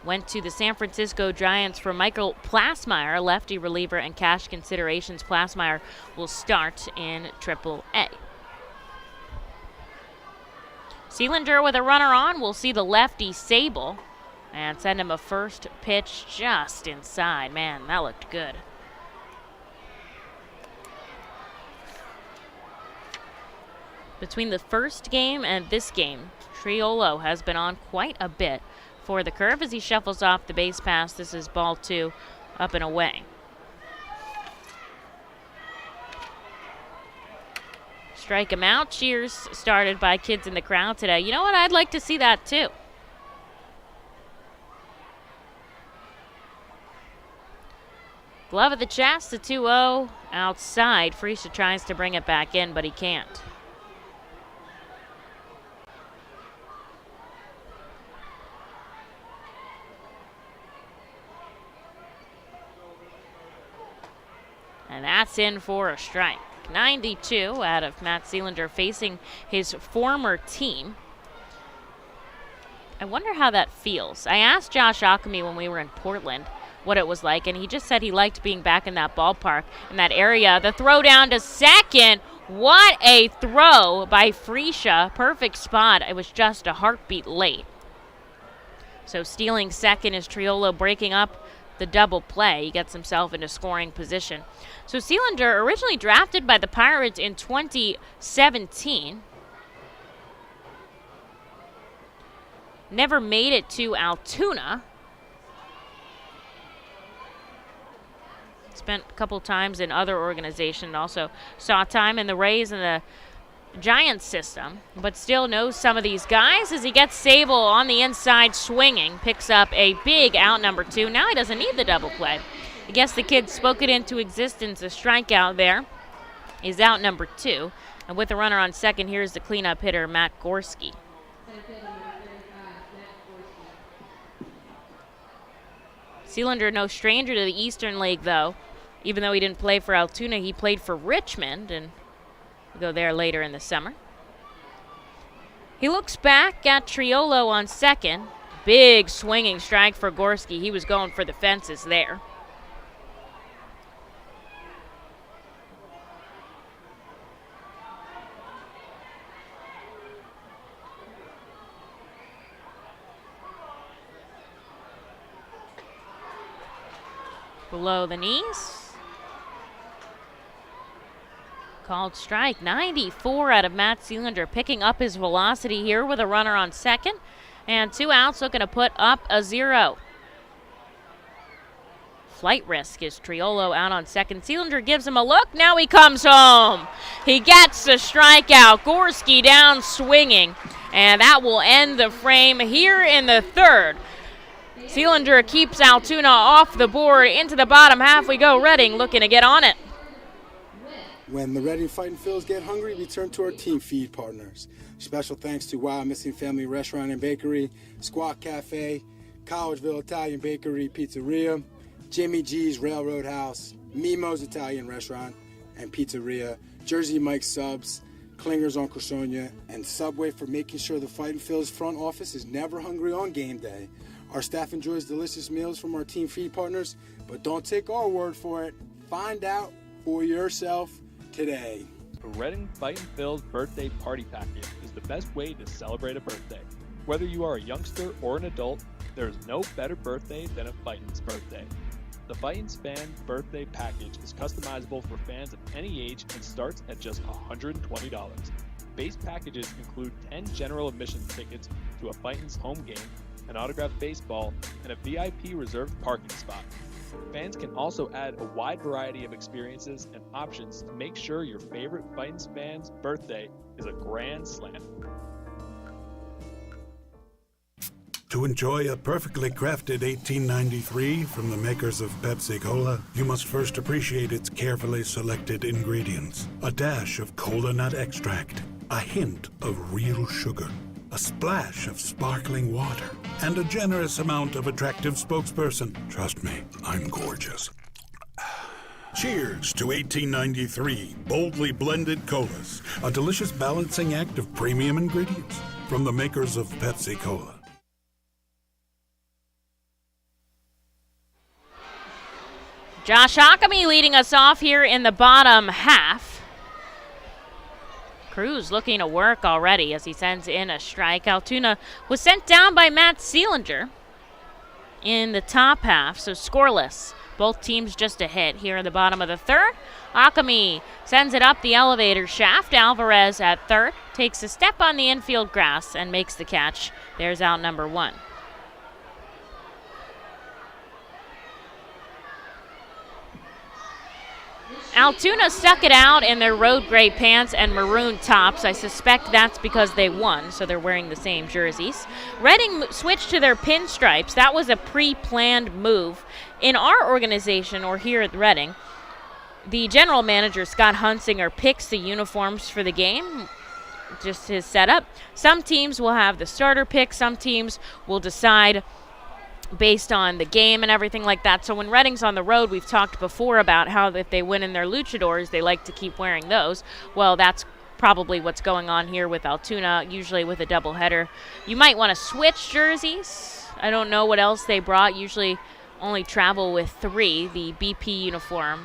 S1: went to the San Francisco Giants for Michael Plasmeyer, lefty reliever, and cash considerations. Plasmeyer will start in AAA. Sealander with a runner on will see the lefty Sable and send him a first pitch just inside. Man, that looked good. Between the first game and this game, Triolo has been on quite a bit for the Curve as he shuffles off the base pass. This is ball 2, up and away. Strike him out. Cheers started by kids in the crowd today. You know what? I'd like to see that too. Glove at the chest, the 2-0 outside. Friesa tries to bring it back in, but he can't. And that's in for a strike. 92 out of Matt Sealander facing his former team. I wonder how that feels. I asked Josh Akami when we were in Portland what it was like, and he just said he liked being back in that ballpark, in that area. The throw down to second. What a throw by Friesa. Perfect spot. It was just a heartbeat late. So stealing second is Triolo breaking up the double play. He gets himself into scoring position. So Sealander, originally drafted by the Pirates in 2017, never made it to Altoona. Spent a couple times in other organizations, also saw time in the Rays and the Giants system, but still knows some of these guys as he gets Sable on the inside swinging, picks up a big out, number 2. Now he doesn't need the double play. I guess the kid spoke it into existence. A strikeout there is out, number 2. And with the runner on second, here's the cleanup hitter, Matt Gorski. Sealander, no stranger to the Eastern League, though. Even though he didn't play for Altoona, he played for Richmond, and we'll go there later in the summer. He looks back at Triolo on second. Big swinging strike for Gorski. He was going for the fences there. Below the knees. Called strike. 94 out of Matt Sealander, picking up his velocity here with a runner on second. And 2 outs, looking to put up a 0. Flight risk is Triolo out on second. Sealander gives him a look. Now he comes home. He gets the strikeout. Gorski down swinging. And that will end the frame here in the third. Sealander keeps Altoona off the board. Into the bottom half we go. Reading looking to get on it.
S8: When the Reading Fightin' Phils get hungry, we turn to our team feed partners. Special thanks to Wild Missing Family Restaurant and Bakery, Squawk Cafe, Collegeville Italian Bakery Pizzeria, Jimmy G's Railroad House, Mimo's Italian Restaurant and Pizzeria, Jersey Mike's Subs, Klinger's Uncle Sonia, and Subway for making sure the Fightin' Phils front office is never hungry on game day. Our staff enjoys delicious meals from our team feed partners, but don't take our word for it. Find out for yourself today.
S9: The Reading Fightin' Phils birthday party package is the best way to celebrate a birthday. Whether you are a youngster or an adult, there is no better birthday than a Fightin's birthday. The Fightin's fan birthday package is customizable for fans of any age and starts at just $120. Base packages include 10 general admission tickets to a Fightin's home game, an autographed baseball, and a VIP reserved parking spot. Fans can also add a wide variety of experiences and options to make sure your favorite Fightin's fan's birthday is a grand slam.
S10: To enjoy a perfectly crafted 1893 from the makers of Pepsi Cola, you must first appreciate its carefully selected ingredients. A dash of cola nut extract, a hint of real sugar, a splash of sparkling water, and a generous amount of attractive spokesperson. Trust me, I'm gorgeous. Cheers to 1893 boldly blended colas, a delicious balancing act of premium ingredients from the makers of Pepsi Cola.
S1: Josh Ockamy leading us off here in the bottom half. Cruz looking to work already as he sends in a strike. Altoona was sent down by Matt Seelinger in the top half, so scoreless. Both teams just a hit here in the bottom of the third. Ockamy sends it up the elevator shaft. Alvarez at third takes a step on the infield grass and makes the catch. There's out number one. Altoona stuck it out in their road gray pants and maroon tops. I suspect that's because they won, so they're wearing the same jerseys. Reading switched to their pinstripes. That was a pre-planned move. In our organization, or here at Reading, the general manager, Scott Hunsinger, picks the uniforms for the game, just his setup. Some teams will have the starter pick. Some teams will decide based on the game and everything like that. So when Reading's on the road, we've talked before about how if they win in their luchadors, they like to keep wearing those. Well, that's probably what's going on here with Altoona, usually with a doubleheader. You might want to switch jerseys. I don't know what else they brought. Usually only travel with three, the BP uniform,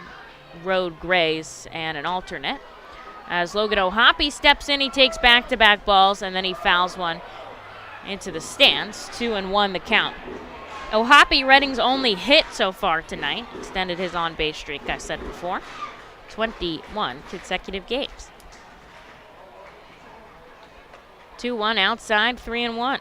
S1: road grays, and an alternate. As Logan O'Hoppe steps in, he takes back-to-back balls, and then he fouls one into the stands. 2-1 the count. O'Hoppe, Reading's only hit so far tonight, extended his on-base streak, I said before. 21 consecutive games. 2-1 outside, 3-1.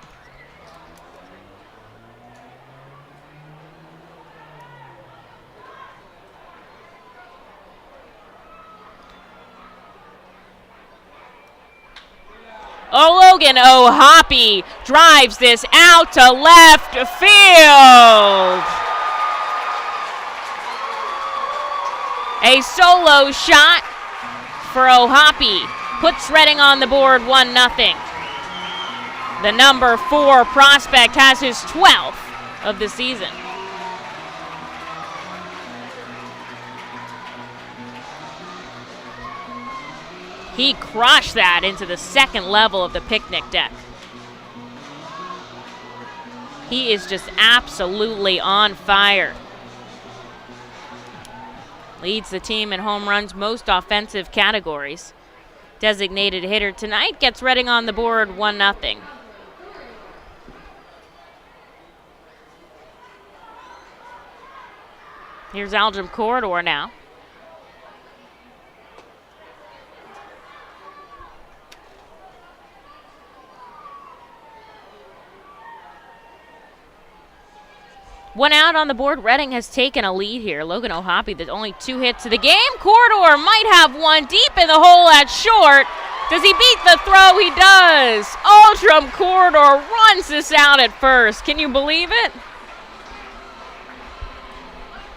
S1: Oh, Logan O'Hoppe drives this out to left field. A solo shot for O'Hoppe puts Reading on the board 1-0. The number 4 prospect has his 12th of the season. He crushed that into the second level of the picnic deck. He is just absolutely on fire. Leads the team in home runs, most offensive categories. Designated hitter tonight gets Reading on the board 1-0. Here's Aldrum Corridor now. One out on the board. Reading has taken a lead here. Logan O'Hoppe, there's only 2 hits to the game. Corridor might have one deep in the hole at short. Does he beat the throw? He does. Aldrum Corridor runs this out at first. Can you believe it?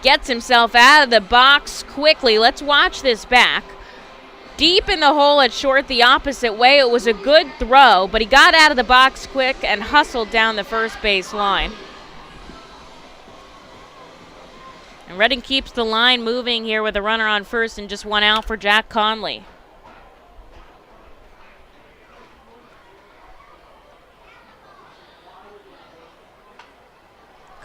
S1: Gets himself out of the box quickly. Let's watch this back. deep in the hole at short the opposite way. It was a good throw, but he got out of the box quick and hustled down the first base line. And Reading keeps the line moving here with a runner on first and just one out for Jack Conley.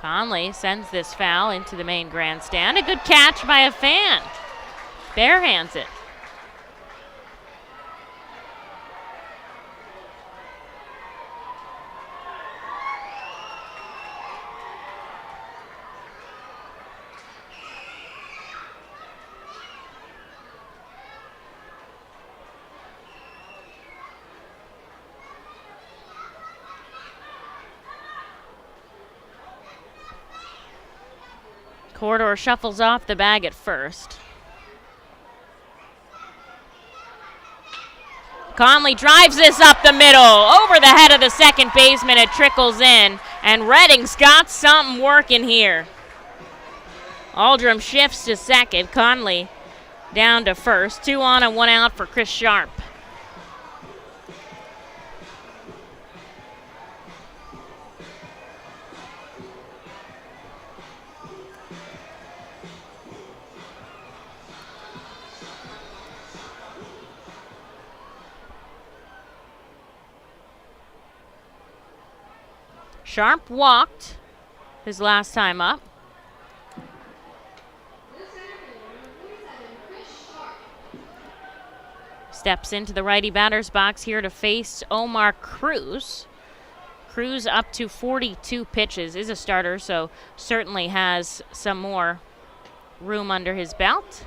S1: Conley sends this foul into the main grandstand. A good catch by a fan. Barehands it. Corridor shuffles off the bag at first. Conley drives this up the middle, over the head of the second baseman. It trickles in, and Reading's got something working here. Aldrum shifts to second. Conley down to first. 2 on and 1 out for Chris Sharp. Sharp walked his last time up. Steps into the righty batter's box here to face Omar Cruz. Cruz up to 42 pitches, is a starter, so certainly has some more room under his belt.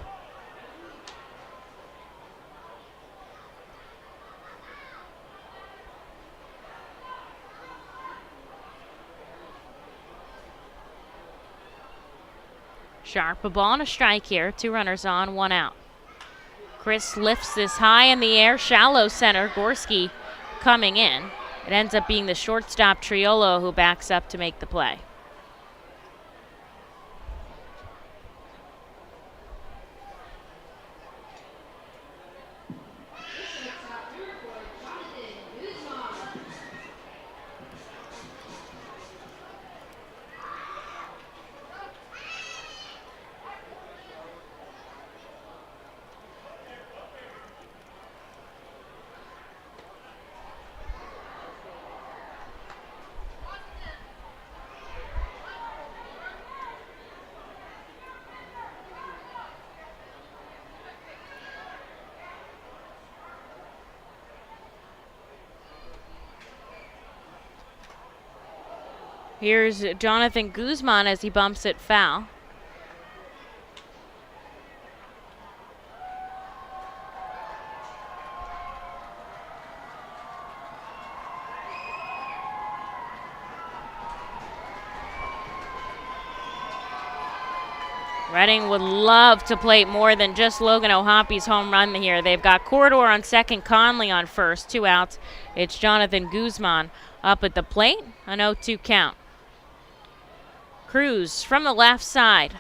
S1: Sharp, a ball and a strike here. 2 runners on, 1 out. Chris lifts this high in the air, shallow center. Gorski coming in. It ends up being the shortstop Triolo who backs up to make the play. Here's Jonathan Guzman as he bumps it foul. Reading would love to plate more than just Logan O'Hoppy's home run here. They've got Corridor on second, Conley on first, 2 outs. It's Jonathan Guzman up at the plate, an 0-2 count. Cruz from the left side.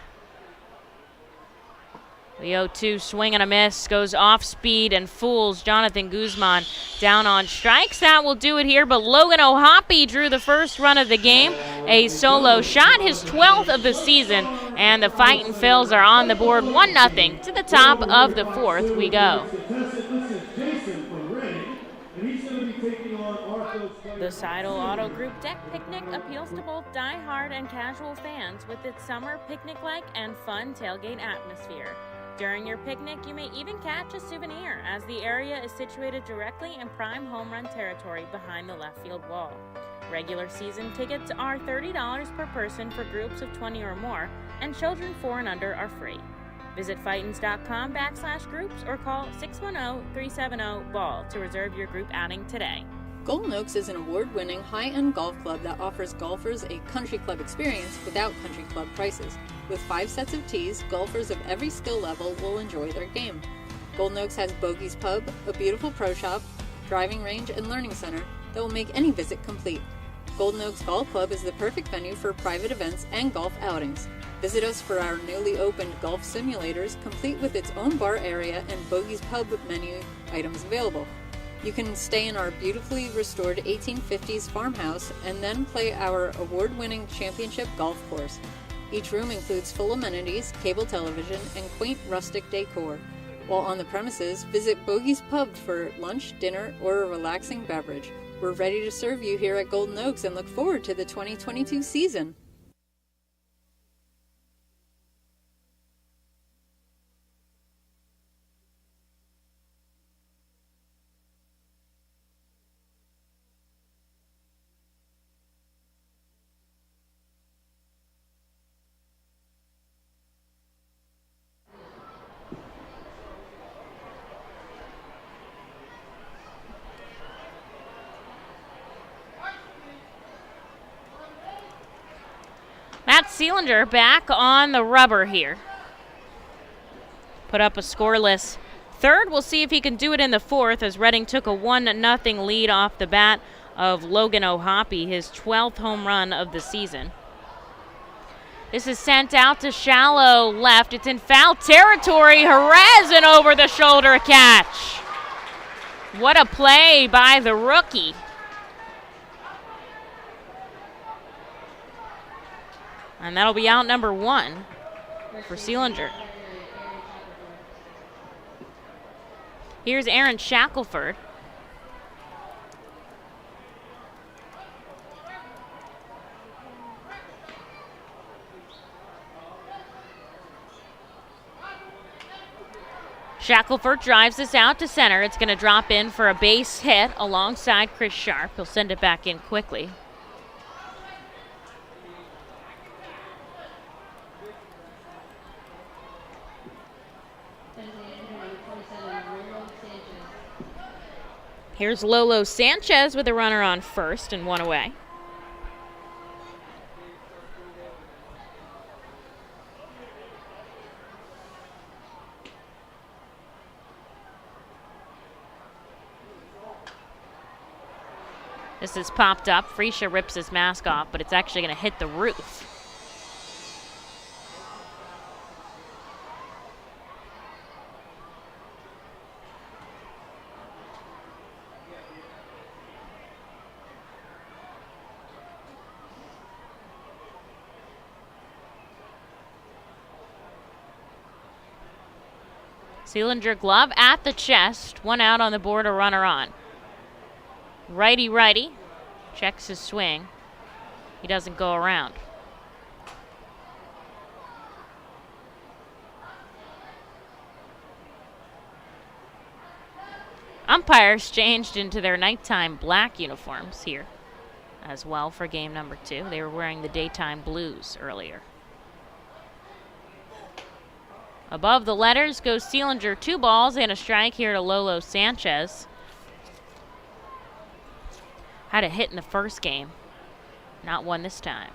S1: The 0-2 swing and a miss goes off speed and fools Jonathan Guzman down on strikes. That will do it here, but Logan O'Hoppy drew the first run of the game. A solo shot, his 12th of the season, and the Fightin' Phils are on the board 1-0 to the top of the 4th we go. The Seidel Auto Group Deck Picnic appeals to both die-hard and casual fans with its summer picnic-like and fun tailgate atmosphere. During your picnic, you may even catch a souvenir, as the area is situated directly in prime home run territory behind the left field wall. Regular season tickets are $30 per person for groups of 20 or more, and children 4 and under are free. Visit Fightins.com/groups or call 610-370-BALL to reserve your group outing today.
S2: Golden Oaks is an award-winning high-end golf club that offers golfers a country club experience without country club prices. With 5 sets of tees, golfers of every skill level will enjoy their game. Golden Oaks has Bogey's Pub, a beautiful pro shop, driving range, and learning center that will make any visit complete. Golden Oaks Golf Club is the perfect venue for private events and golf outings. Visit us for our newly opened golf simulators, complete with its own bar area and Bogey's Pub menu items available. You can stay in our beautifully restored 1850s farmhouse and then play our award-winning championship golf course. Each room includes full amenities, cable television, and quaint rustic decor. While on the premises, visit Bogey's Pub for lunch, dinner, or a relaxing beverage. We're ready to serve you here at Golden Oaks and look forward to the 2022 season.
S1: Matt Seelinger back on the rubber here. Put up a scoreless third. We'll see if he can do it in the fourth as Reading took a 1-0 lead off the bat of Logan O'Hoppe, his 12th home run of the season. This is sent out to shallow left. It's in foul territory. Jerez, an over-the-shoulder catch. What a play by the rookie. And that'll be out number 1 for Seelinger. Here's Aaron Shackelford. Shackelford drives this out to center. It's going to drop in for a base hit alongside Chris Sharp. He'll send it back in quickly. Here's Lolo Sanchez with a runner on first and one away. This is popped up. Freesia rips his mask off, but it's actually going to hit the roof. Seelinger glove at the chest. One out on the board, a runner on. Righty, checks his swing. He doesn't go around. Umpires changed into their nighttime black uniforms here as well for game number 2. They were wearing the daytime blues earlier. Above the letters goes Seelinger. 2 balls and a strike here to Lolo Sanchez. Had a hit in the first game. Not one this time.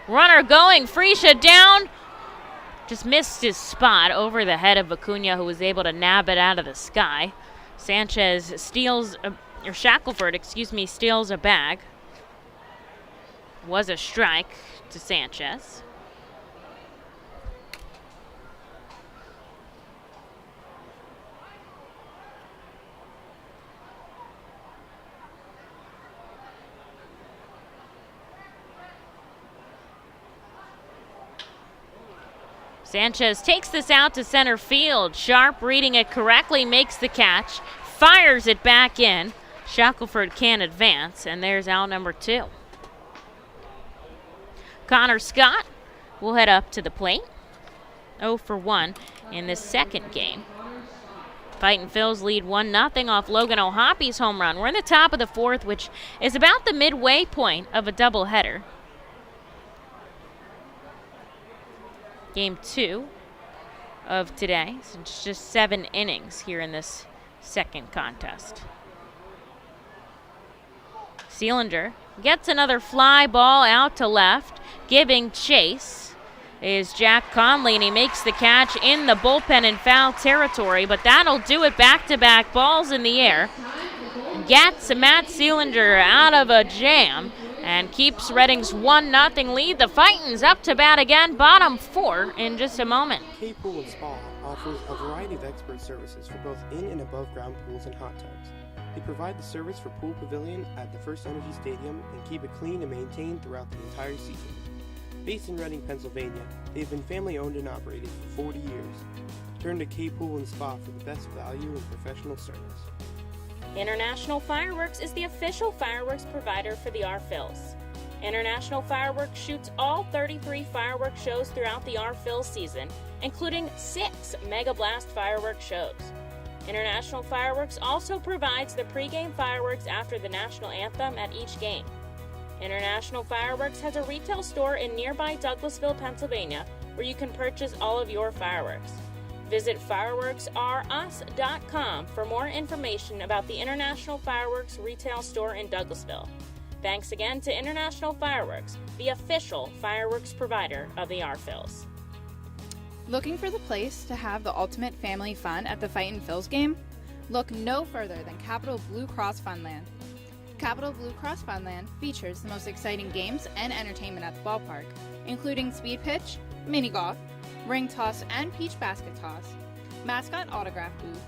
S1: Runner going. Freesia down. Just missed his spot over the head of Acuna, who was able to nab it out of the sky. Sanchez steals, or Shackelford, steals a bag. Was a strike to Sanchez. Sanchez takes this out to center field. Sharp reading it correctly, makes the catch, fires it back in. Shackelford can't advance, and there's out number 2. Connor Scott will head up to the plate. 0 for 1 in this second game. Fightin Phils lead 1-0 off Logan O'Hoppe's home run. We're in the top of the 4th, which is about the midway point of a doubleheader. Game 2 of today. So it's just 7 innings here in this second contest. Seelinger gets another fly ball out to left. Giving chase is Jack Conley, and he makes the catch in the bullpen in foul territory, but that'll do it. Back-to-back balls in the air. Gets Matt Seelinger out of a jam and keeps Reading's 1-0 lead. The Fightins up to bat again, bottom 4 in just a moment.
S4: K Pool and Spa offers a variety of expert services for both in and above ground pools and hot tubs. They provide the service for Pool Pavilion at the FirstEnergy Stadium and keep it clean and maintained throughout the entire season. Based in Reading, Pennsylvania, they've been family owned and operated for 40 years. Turn to K Pool and Spa for the best value and professional service.
S1: International Fireworks is the official fireworks provider for the R-Phils. International Fireworks shoots all 33 fireworks shows throughout the R-Phils season, including 6 Mega Blast fireworks shows. International Fireworks also provides the pregame fireworks after the national anthem at each game. International Fireworks has a retail store in nearby Douglasville, Pennsylvania, where you can purchase all of your fireworks. Visit fireworksrus.com for more information about the International Fireworks retail store in Douglasville. Thanks again to International Fireworks, the official fireworks provider of the R-Phils.
S3: Looking for the place to have the ultimate family fun at the Fightin' Phils game? Look no further than Capital Blue Cross Funland. Capital Blue Cross Funland features the most exciting games and entertainment at the ballpark, including speed pitch, mini golf, ring toss and peach basket toss, mascot autograph booth,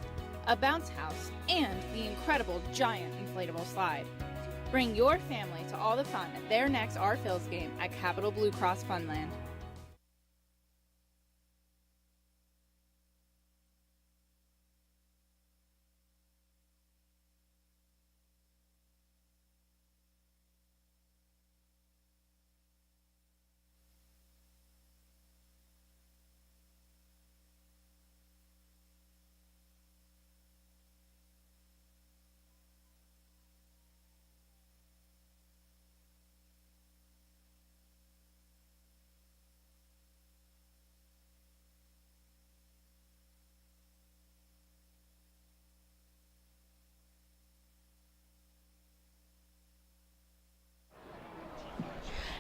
S3: a bounce house, and the incredible giant inflatable slide. Bring your family to all the fun at their next R-Phils game at Capital Blue Cross Funland.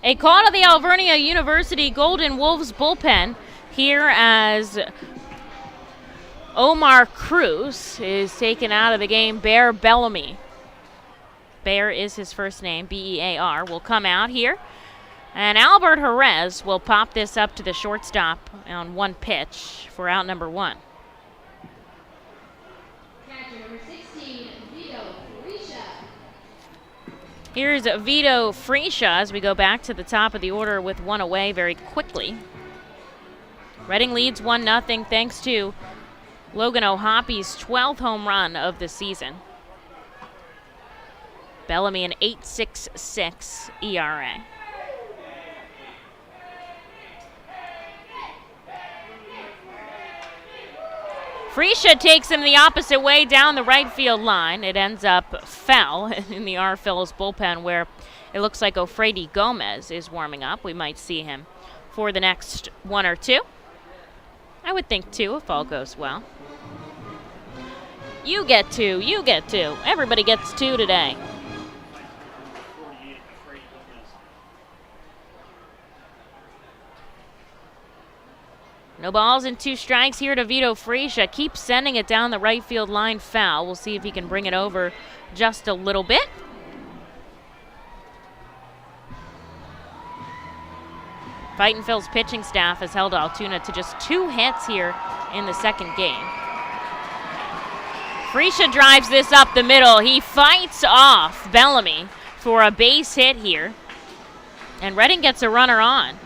S1: A call to the Alvernia University Golden Wolves bullpen here as Omar Cruz is taken out of the game. Bear Bellamy, Bear is his first name, B-E-A-R, will come out here. And Albert Jerez will pop this up to the shortstop on one pitch for out number 1.
S5: Catcher number 16, Vito Frisha.
S1: Here's Vito Frisha as we go back to the top of the order with 1 away very quickly. Reading leads 1-0 thanks to Logan O'Hoppy's 12th home run of the season. Bellamy an 8.66 ERA. Frisha takes him the opposite way down the right field line. It ends up foul in the R-Phils bullpen where it looks like Ofredi Gomez is warming up. We might see him for the next 1 or 2. I would think 2 if all goes well. You get 2, you get 2. Everybody gets 2 today. No balls and 2 strikes here to Vito Frisha. Keeps sending it down the right field line foul. We'll see if he can bring it over just a little bit. Fightin' Phil's pitching staff has held Altoona to just 2 hits here in the second game. Frisha drives this up the middle. He fights off Bellamy for a base hit here. And Reading gets a runner on.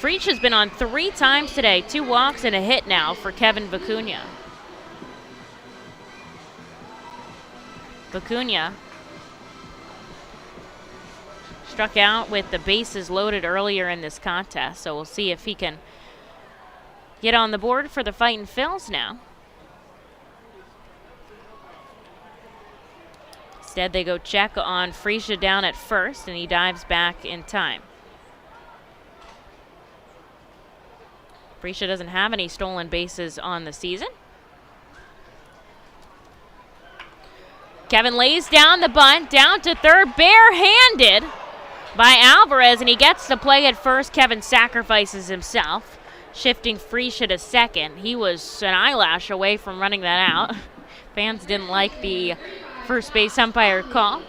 S1: Frisha's been on 3 times today, 2 walks and a hit now for Kevin Vicuña. Vicuña struck out with the bases loaded earlier in this contest, so we'll see if he can get on the board for the Fightin' Phils now. Instead, they go check on Frisha down at first, and he dives back in time. Frisha doesn't have any stolen bases on the season. Kevin lays down the bunt, down to third, barehanded by Alvarez, and he gets the play at first. Kevin sacrifices himself, shifting Frisha to second. He was an eyelash away from running that out. Fans didn't like the first base umpire call.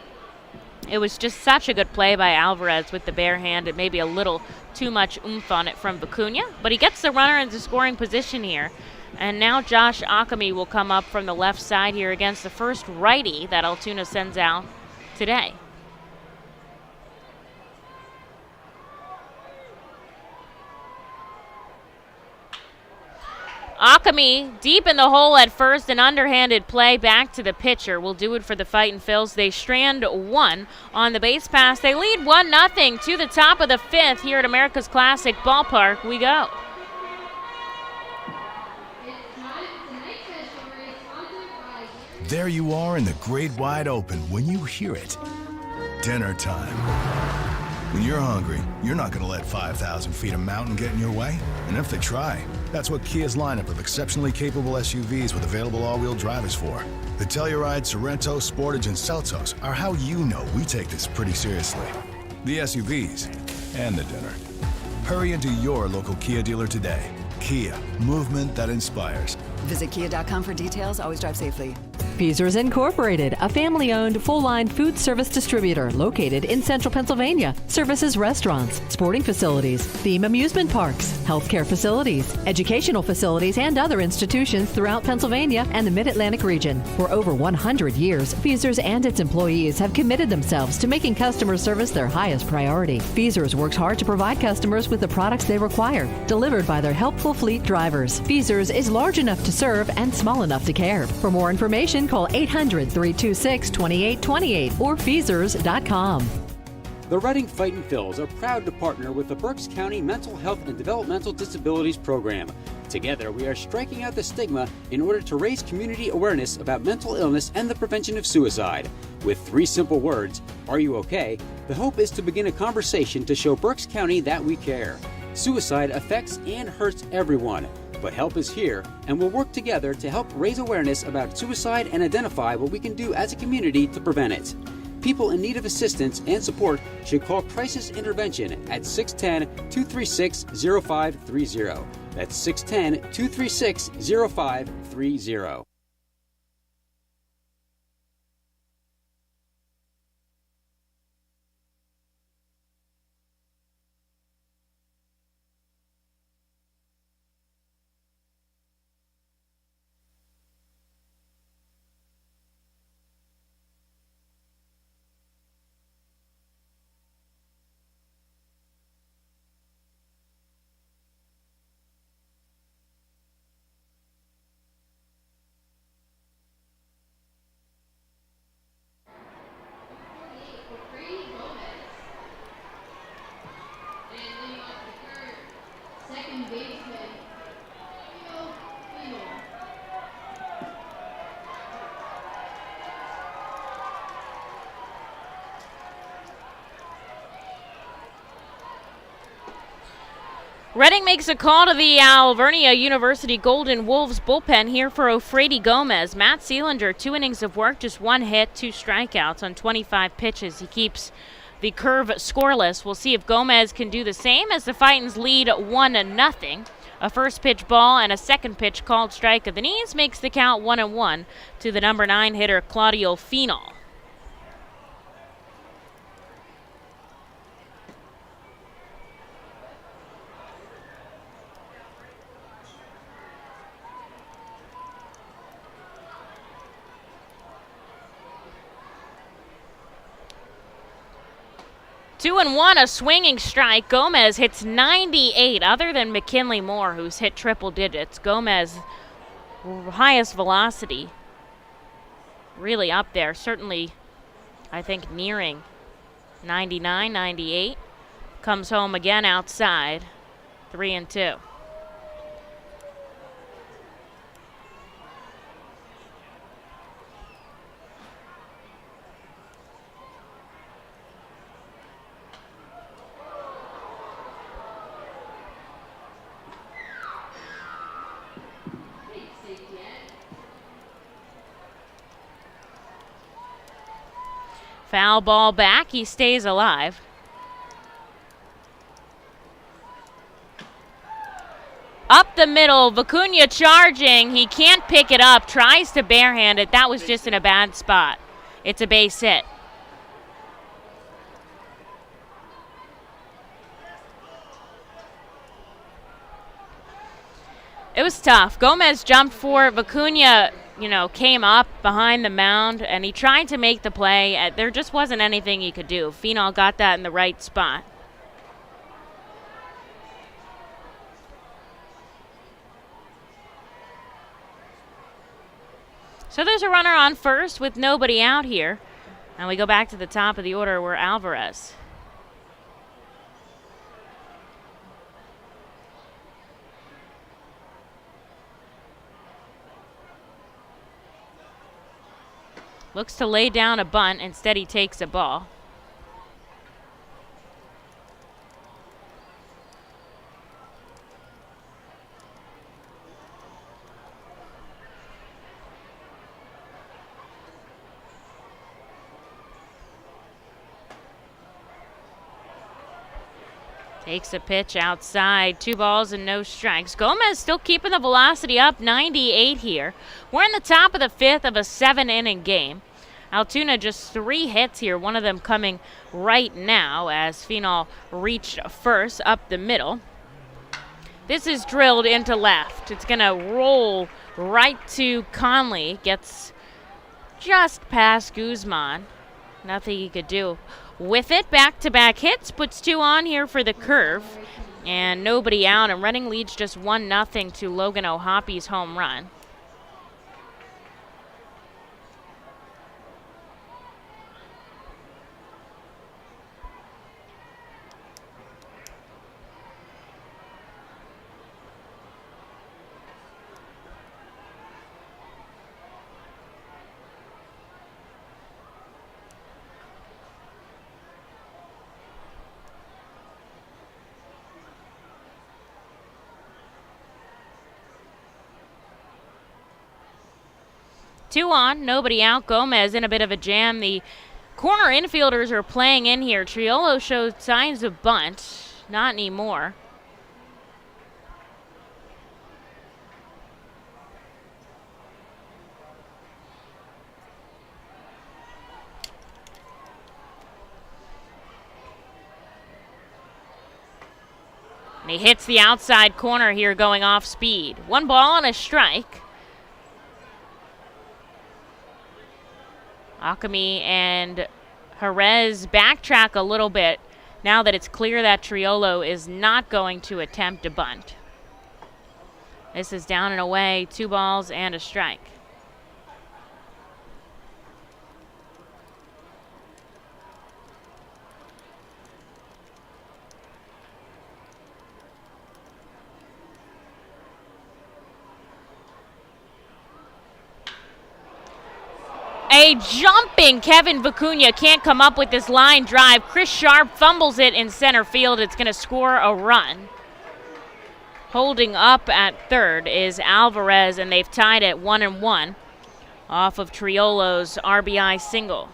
S1: It was just such a good play by Alvarez with the bare hand and maybe a little too much oomph on it from Vicuña, but he gets the runner into scoring position here. And now Josh Akami will come up from the left side here against the first righty that Altoona sends out today. Akami deep in the hole at first, an underhanded play back to the pitcher will do it for the Fightin' Phils. They strand one on the base pass. They lead 1-0 to the top of the fifth here at America's Classic Ballpark. We go.
S11: There you are in the great wide open when you hear it. Dinner time. When you're hungry, you're not going to let 5,000 feet of mountain get in your way. And if they try, that's what Kia's lineup of exceptionally capable SUVs with available all-wheel drive is for. The Telluride, Sorento, Sportage, and Seltos are how you know we take this pretty seriously. The SUVs and the dinner. Hurry into your local Kia dealer today. Kia, movement that inspires.
S12: Visit kia.com for details. Always drive safely.
S13: Feasers Incorporated, a family-owned, full-line food service distributor located in central Pennsylvania. Services restaurants, sporting facilities, theme amusement parks, healthcare facilities, educational facilities, and other institutions throughout Pennsylvania and the Mid-Atlantic region. For over 100 years, Feasers and its employees have committed themselves to making customer service their highest priority. Feasers works hard to provide customers with the products they require, delivered by their helpful fleet drivers. Feasers is large enough to serve and small enough to care. For more information, call 800-326-2828 or Feasers.com.
S14: The Reading Fightin' Phils are proud to partner with the Berks County Mental Health and Developmental Disabilities Program. Together, we are striking out the stigma in order to raise community awareness about mental illness and the prevention of suicide. With 3 simple words, "Are you okay?" the hope is to begin a conversation to show Berks County that we care. Suicide affects and hurts everyone, but help is here, and we'll work together to help raise awareness about suicide and identify what we can do as a community to prevent it. People in need of assistance and support should call Crisis Intervention at 610-236-0530. That's 610-236-0530.
S1: Reading makes a call to the Alvernia University Golden Wolves bullpen here for Ofrady Gomez. Matt Seelinger, 2 innings of work, just 1 hit, 2 strikeouts on 25 pitches. He keeps the curve scoreless. We'll see if Gomez can do the same as the Fightins lead 1-0. A first pitch ball and a second pitch called strike of the knees makes the count 1-1 to the number 9 hitter Claudio Finol. Two and one, a swinging strike. Gomez hits 98. Other than McKinley Moore, who's hit triple digits, Gomez, highest velocity, really up there. Certainly, I think, nearing 99, 98. Comes home again outside, 3-2. Foul ball back. He stays alive. Up the middle. Vicuña charging. He can't pick it up. Tries to barehand it. That was just in a bad spot. It's a base hit. It was tough. Gomez jumped for it. Vicuña, came up behind the mound, and he tried to make the play. There just wasn't anything he could do. Phenol got that in the right spot. So there's a runner on first with nobody out here. And we go back to the top of the order where Alvarez. Looks to lay down a bunt. Instead, he takes a ball. Takes a pitch outside. 2 balls and no strikes. Gomez still keeping the velocity up. 98 here. We're in the top of the 5th of a 7-inning game. Altoona just 3 hits here, one of them coming right now as Phenol reached first up the middle. This is drilled into left. It's going to roll right to Conley. Gets just past Guzman. Nothing he could do with it. Back-to-back hits. Puts 2 on here for the curve. And nobody out. And Reading leads just 1-0 to Logan O'Hoppy's home run. Two on, nobody out. Gomez in a bit of a jam. The corner infielders are playing in here. Triolo showed signs of bunt. Not anymore. And he hits the outside corner here going off speed. 1 ball and a strike. Akami and Jerez backtrack a little bit now that it's clear that Triolo is not going to attempt a bunt. This is down and away, 2 balls and a strike. A jumping Kevin Vicuña can't come up with this line drive. Chris Sharp fumbles it in center field. It's going to score a run. Holding up at third is Alvarez, and they've tied it 1-1 off of Triolo's RBI single.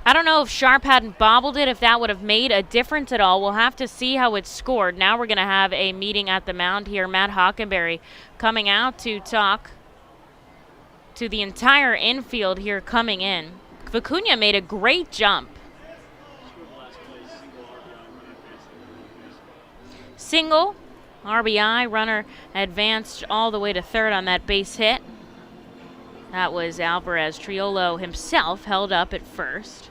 S1: I don't know if Sharp hadn't bobbled it, if that would have made a difference at all. We'll have to see how it's scored. Now we're going to have a meeting at the mound here. Matt Hockenberry coming out to talk to the entire infield here coming in. Vicuña made a great jump. Single, RBI, runner advanced all the way to third on that base hit. That was Alvarez. Triolo himself held up at first.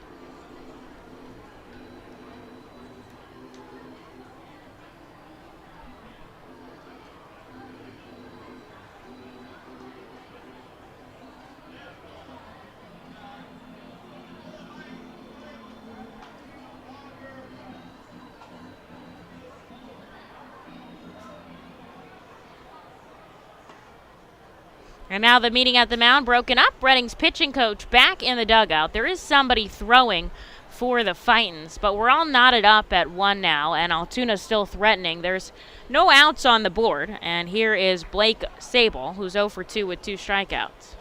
S1: And now the meeting at the mound broken up. Reading's pitching coach back in the dugout. There is somebody throwing for the Fightins, but we're all knotted up at 1 now, and Altoona still threatening. There's no outs on the board, and here is Blake Sable, who's 0 for 2 with 2 strikeouts.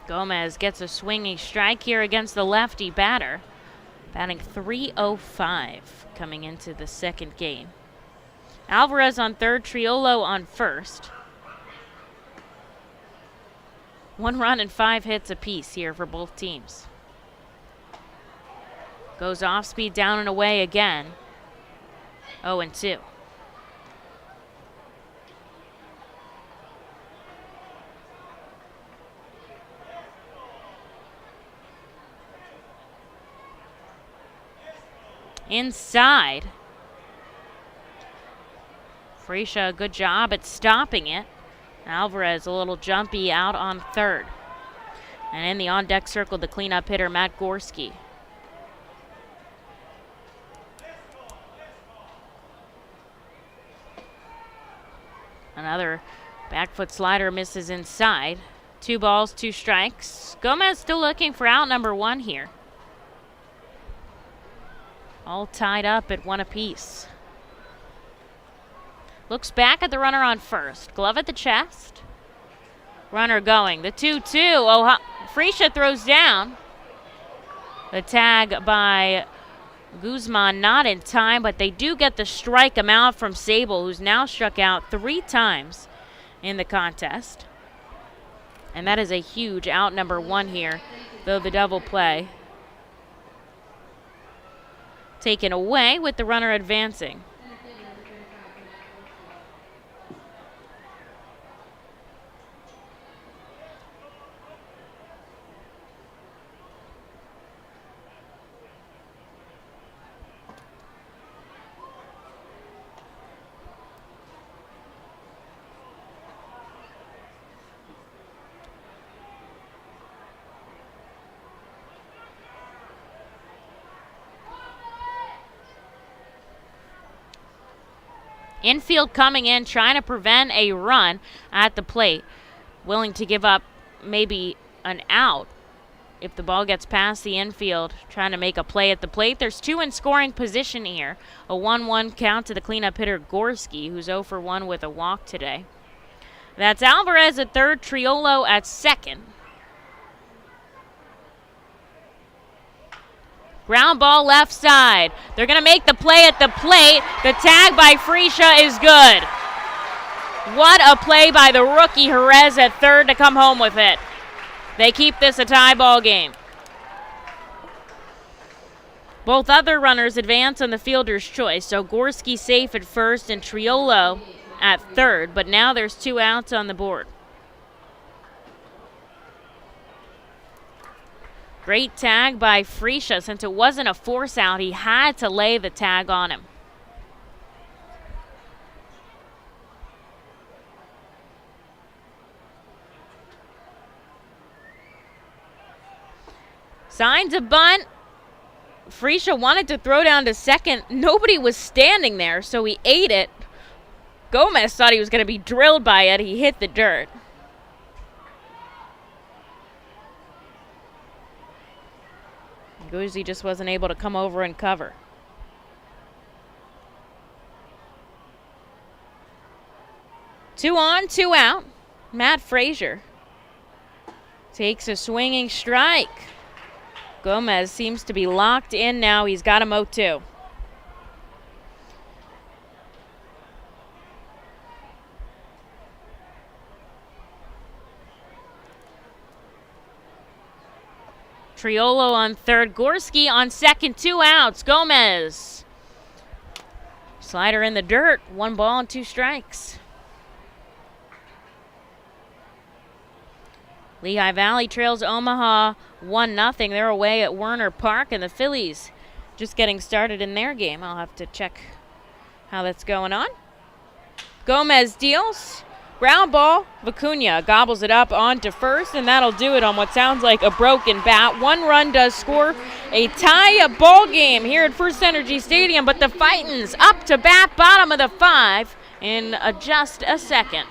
S1: Gomez gets a swinging strike here against the lefty batter. Batting .305 coming into the second game. Alvarez on third, Triolo on first. 1 run and 5 hits apiece here for both teams. Goes off speed, down and away again. 0-2. Inside. Freesia, good job at stopping it. Alvarez a little jumpy out on third. And in the on-deck circle, the cleanup hitter, Matt Gorski. Another back foot slider misses inside. 2 balls, 2 strikes. Gomez still looking for out number 1 here. All tied up at 1 apiece. Looks back at the runner on first. Glove at the chest. Runner going. The 2-2. Freesia throws down. The tag by Guzman not in time, but they do get the strike amount from Sable, who's now struck out 3 times in the contest. And that is a huge out number 1 here, though the double play taken away with the runner advancing. Infield coming in, trying to prevent a run at the plate. Willing to give up maybe an out if the ball gets past the infield, trying to make a play at the plate. There's 2 in scoring position here. A 1-1 count to the cleanup hitter Gorski, who's 0 for 1 with a walk today. That's Alvarez at third, Triolo at second. Ground ball left side. They're going to make the play at the plate. The tag by Freesia is good. What a play by the rookie Jerez at third to come home with it. They keep this a tie ball game. Both other runners advance on the fielder's choice, so Gorski safe at first and Triolo at third, but now there's 2 outs on the board. Great tag by Freesia. Since it wasn't a force out, he had to lay the tag on him. Signs a bunt. Freesia wanted to throw down to second. Nobody was standing there, so he ate it. Gomez thought he was going to be drilled by it. He hit the dirt. Guzzi just wasn't able to come over and cover. Two on, 2 out. Matt Frazier takes a swinging strike. Gomez seems to be locked in now. He's got him 0-2. Triolo on third, Gorski on second, 2 outs. Gomez. Slider in the dirt, 1 ball and 2 strikes. Lehigh Valley trails Omaha 1-0. They're away at Werner Park, and the Phillies just getting started in their game. I'll have to check how that's going on. Gomez deals. Ground ball. Vicuña gobbles it up onto first, and that'll do it on what sounds like a broken bat. 1 run does score a tie ball game here at FirstEnergy Stadium, but the Fightins up to bat, bottom of the 5 in just a second.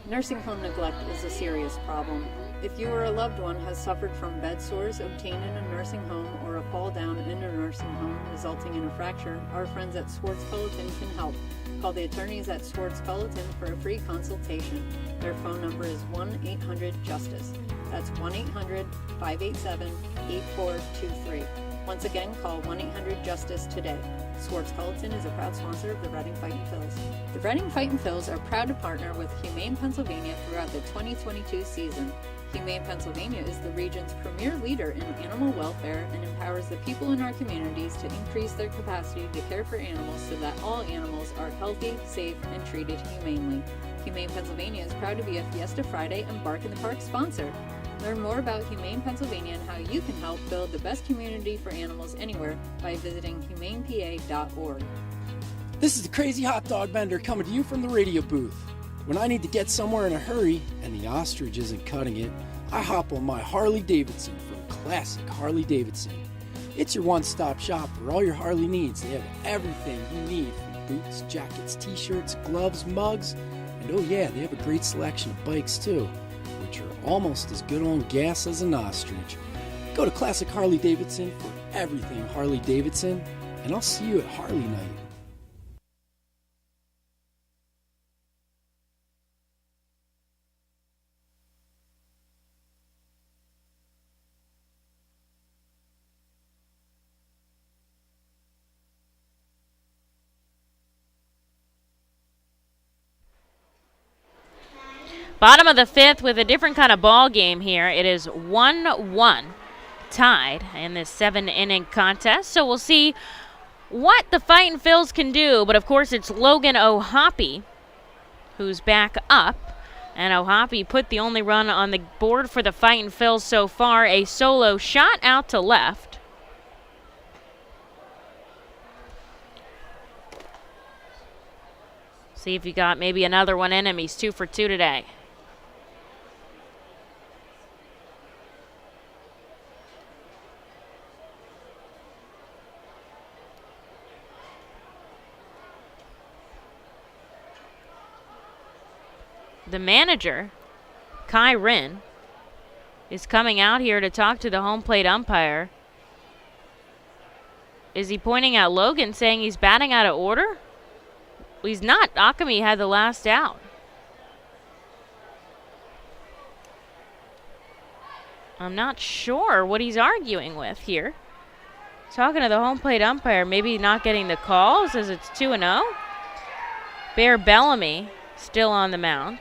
S2: Nursing home neglect is a serious problem. If you or a loved one has suffered from bed sores obtained in a nursing home or a fall down in a nursing home resulting in a fracture, our friends at Swartz Peloton can help. Call the attorneys at Swartz Peloton for a free consultation. Their phone number is 1-800-JUSTICE. That's 1-800-587-8423. Once again, call 1-800-JUSTICE today. Schwartz-Culleton is a proud sponsor of the Reading Fightin' Phils. The Reading Fightin' Phils are proud to partner with Humane Pennsylvania throughout the 2022 season. Humane Pennsylvania is the region's premier leader in animal welfare and empowers the people in our communities to increase their capacity to care for animals so that all animals are healthy, safe, and treated humanely. Humane Pennsylvania is proud to be a Fiesta Friday and Bark in the Park sponsor. Learn more about Humane Pennsylvania and how you can help build the best community for animals anywhere by visiting humanepa.org.
S15: This is the Crazy Hot Dog Vendor coming to you from the radio booth. When I need to get somewhere in a hurry and the ostrich isn't cutting it, I hop on my Harley Davidson from Classic Harley Davidson. It's your one-stop shop for all your Harley needs. They have everything you need from boots, jackets, t-shirts, gloves, mugs, and oh yeah, they have a great selection of bikes too, which are almost as good on gas as an ostrich. Go to Classic Harley Davidson for everything Harley Davidson, and I'll see you at Harley Night.
S1: Bottom of the fifth with a different kind of ball game here. It is 1-1 tied in this 7-inning contest. So we'll see what the Fightin' Phils can do. But, of course, it's Logan O'Hoppe who's back up. And O'Hoppe put the only run on the board for the Fightin' Phils so far. A solo shot out to left. See if you got maybe another one in him. He's 2 for 2 today. The manager, Kai Rin, is coming out here to talk to the home plate umpire. Is he pointing at Logan, saying he's batting out of order? Well, he's not. Akami had the last out. I'm not sure what he's arguing with here. Talking to the home plate umpire, maybe not getting the call, says it's 2-0. Bear Bellamy still on the mound.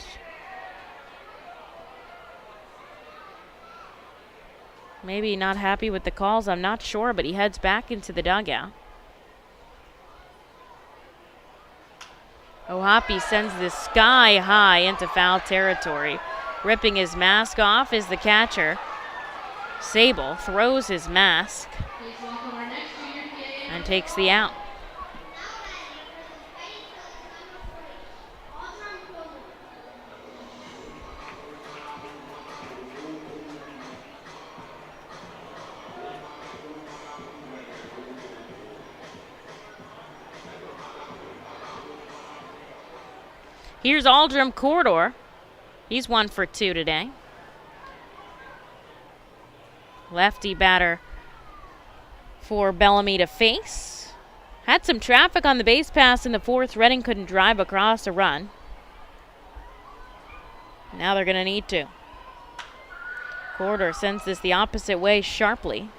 S1: Maybe not happy with the calls, I'm not sure, but he heads back into the dugout. O'Hoppe sends this sky high into foul territory. Ripping his mask off is the catcher. Sable throws his mask and takes the out. Here's Aldrum Corridor. He's 1 for 2 today. Lefty batter for Bellamy to face. Had some traffic on the base pass in the fourth. Reading couldn't drive across a run. Now they're going to need to. Corridor sends this the opposite way sharply.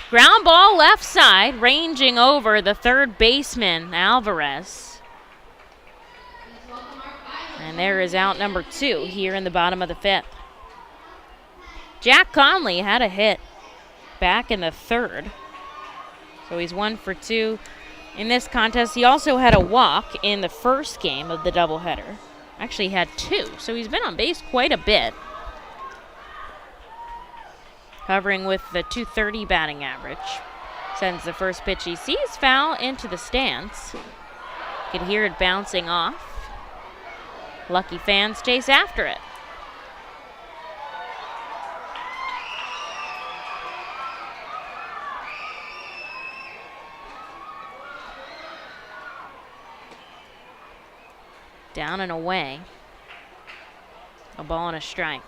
S1: Ground ball left side, ranging over the third baseman, Alvarez. And there is out number 2 here in the bottom of the fifth. Jack Conley had a hit back in the third. So he's 1 for 2 in this contest. He also had a walk in the first game of the doubleheader. Actually had 2, so he's been on base quite a bit. Covering with the .230 batting average. Sends the first pitch he sees foul into the stands. You can hear it bouncing off. Lucky fans chase after it. Down and away. A ball and a strike.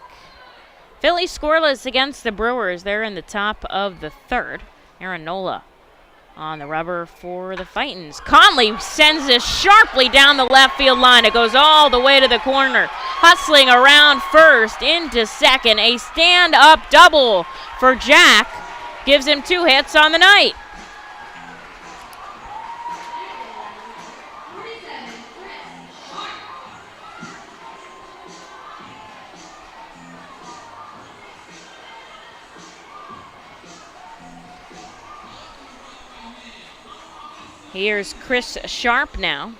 S1: Phillies scoreless against the Brewers. They're in the top of the third. Aaron Nola on the rubber for the Fightins. Conley sends this sharply down the left field line. It goes all the way to the corner. Hustling around first into second. A stand-up double for Jack. Gives him 2 hits on the night. Here's Chris Sharp now.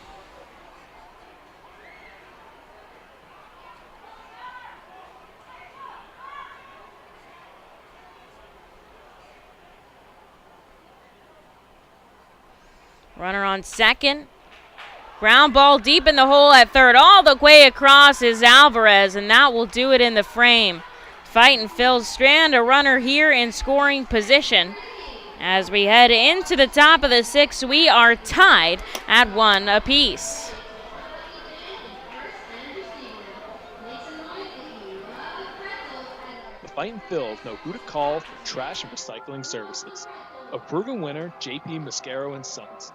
S1: Runner on second. Ground ball deep in the hole at third. All the way across is Alvarez, and that will do it in the frame. Fightin' Phil's strand a runner here in scoring position. As we head into the top of the 6th, we are tied at 1 apiece.
S9: The Fightin' Phils know who to call for trash and recycling services. A proven winner, JP Mascaro & Sons.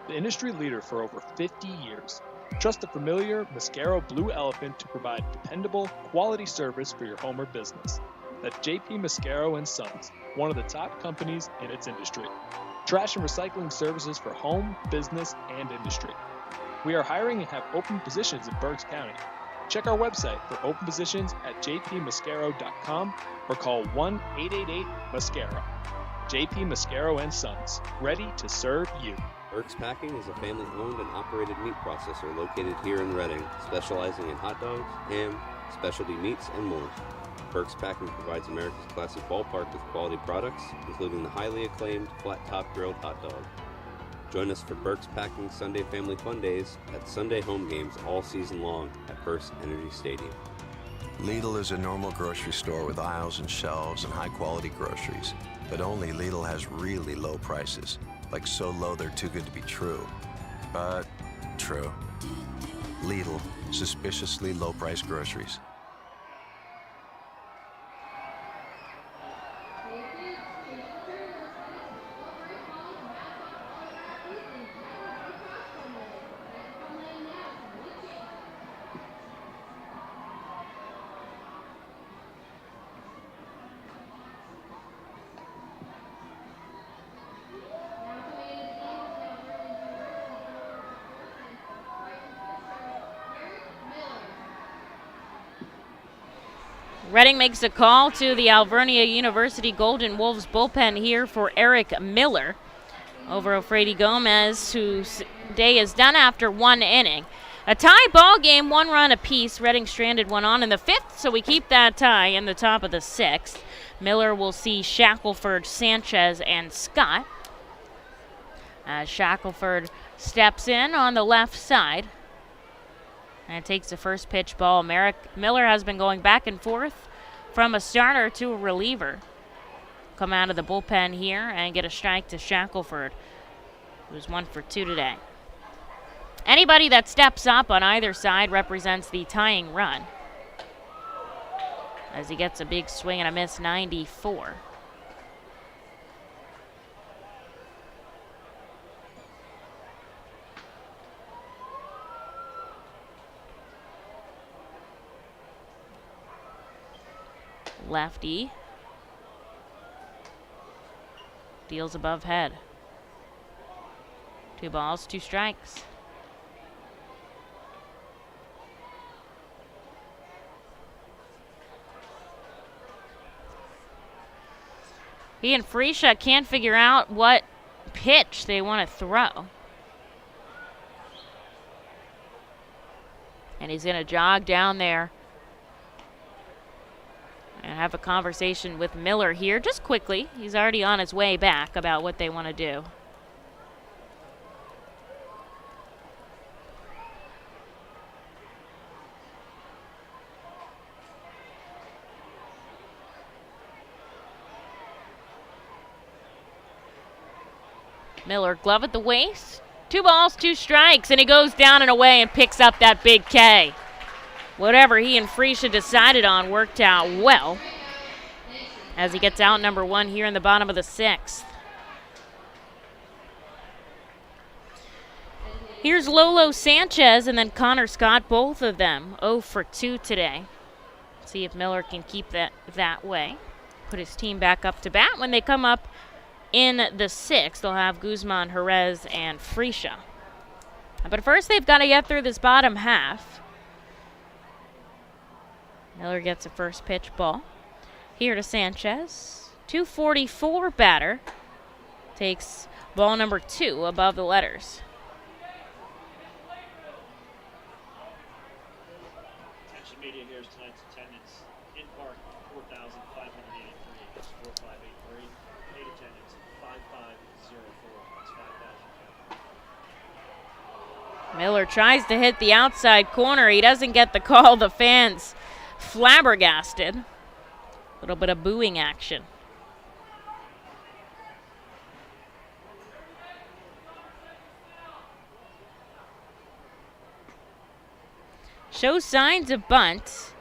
S9: The industry leader for over 50 years. Trust the familiar Mascaro Blue Elephant to provide dependable, quality service for your home or business. That's JP Mascaro & Sons, one of the top companies in its industry. Trash and recycling services for home, business, and industry. We are hiring and have open positions in Berks County. Check our website for open positions at jpmascaro.com or call 1-888-MASCARO. JP Mascaro & Sons, ready to serve you.
S16: Berks Packing is a family-owned and operated meat processor located here in Reading, specializing in hot dogs, ham, specialty meats, and more. Berks Packing provides America's classic ballpark with quality products, including the highly acclaimed flat-top grilled hot dog. Join us for Berks Packing Sunday Family Fun Days at Sunday home games all season long at FirstEnergy Stadium.
S7: Lidl is a normal grocery store with aisles and shelves and high-quality groceries. But only Lidl has really low prices. Like so low they're too good to be true. But true. Lidl, suspiciously low-priced groceries.
S1: Reading makes a call to the Alvernia University Golden Wolves bullpen here for Eric Miller over Ofrady Gomez, whose day is done after 1 inning. A tie ball game, 1 run apiece. Reading stranded 1 on in the 5th, so we keep that tie in the top of the 6th. Miller will see Shackelford, Sanchez, and Scott. As Shackelford steps in on the left side and takes the first pitch ball. Miller has been going back and forth from a starter to a reliever. Come out of the bullpen here and get a strike to Shackelford, who's 1 for 2 today. Anybody that steps up on either side represents the tying run, as he gets a big swing and a miss, 94. Lefty deals above head. 2 balls, 2 strikes. He and Freisha can't figure out what pitch they want to throw. And he's going to jog down there and have a conversation with Miller here just quickly. He's already on his way back about what they want to do. Miller, glove at the waist. 2 balls, 2 strikes, and he goes down and away and picks up that big K. Whatever he and Freesia decided on worked out well as he gets out number 1 here in the bottom of the 6th. Here's Lolo Sanchez and then Connor Scott, both of them 0 for 2 today. See if Miller can keep that way. Put his team back up to bat. When they come up in the 6th, they'll have Guzman, Jerez, and Freesia. But first, they've got to get through this bottom half. Miller gets a first pitch ball. Here to Sanchez. 244 batter. Takes ball number 2 above the letters.
S6: Attention media, here's tonight's attendance. In park, 4,583. That's 4,583. Paid attendance, 5,504. That's 5,000.
S1: Miller tries to hit the outside corner. He doesn't get the call. The fans flabbergasted. A little bit of booing action. Shows signs of bunt.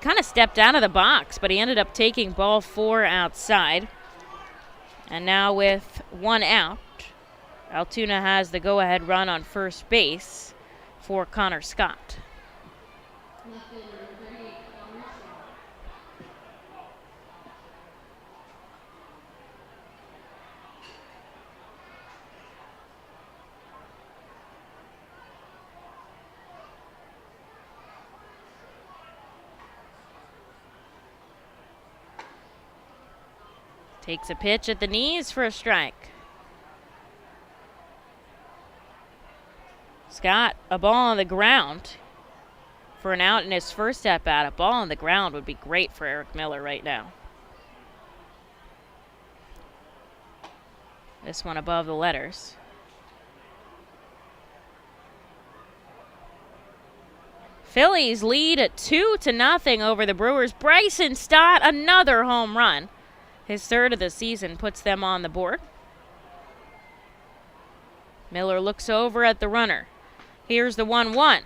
S1: Kind of stepped out of the box, but he ended up taking ball 4 outside. And now with 1 out, Altoona has the go-ahead run on first base for Connor Scott. Takes a pitch at the knees for a strike. Scott, a ball on the ground for an out in his first at-bat. A ball on the ground would be great for Eric Miller right now. This one above the letters. Phillies lead at 2-0 over the Brewers. Bryson Stott, another home run. His 3rd of the season puts them on the board. Miller looks over at the runner. Here's the 1-1.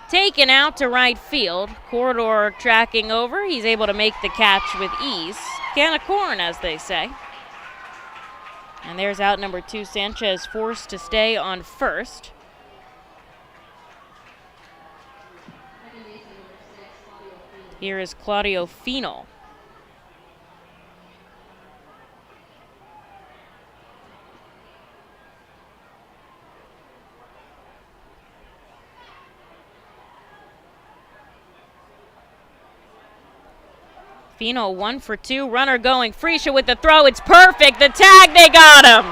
S1: Taken out to right field. Corridor tracking over. He's able to make the catch with ease. Can of corn, as they say. And there's out number 2. Sanchez forced to stay on first. Here is Claudio Fino. Fino 1 for 2, runner going. Freesia with the throw, it's perfect. The tag, they got him.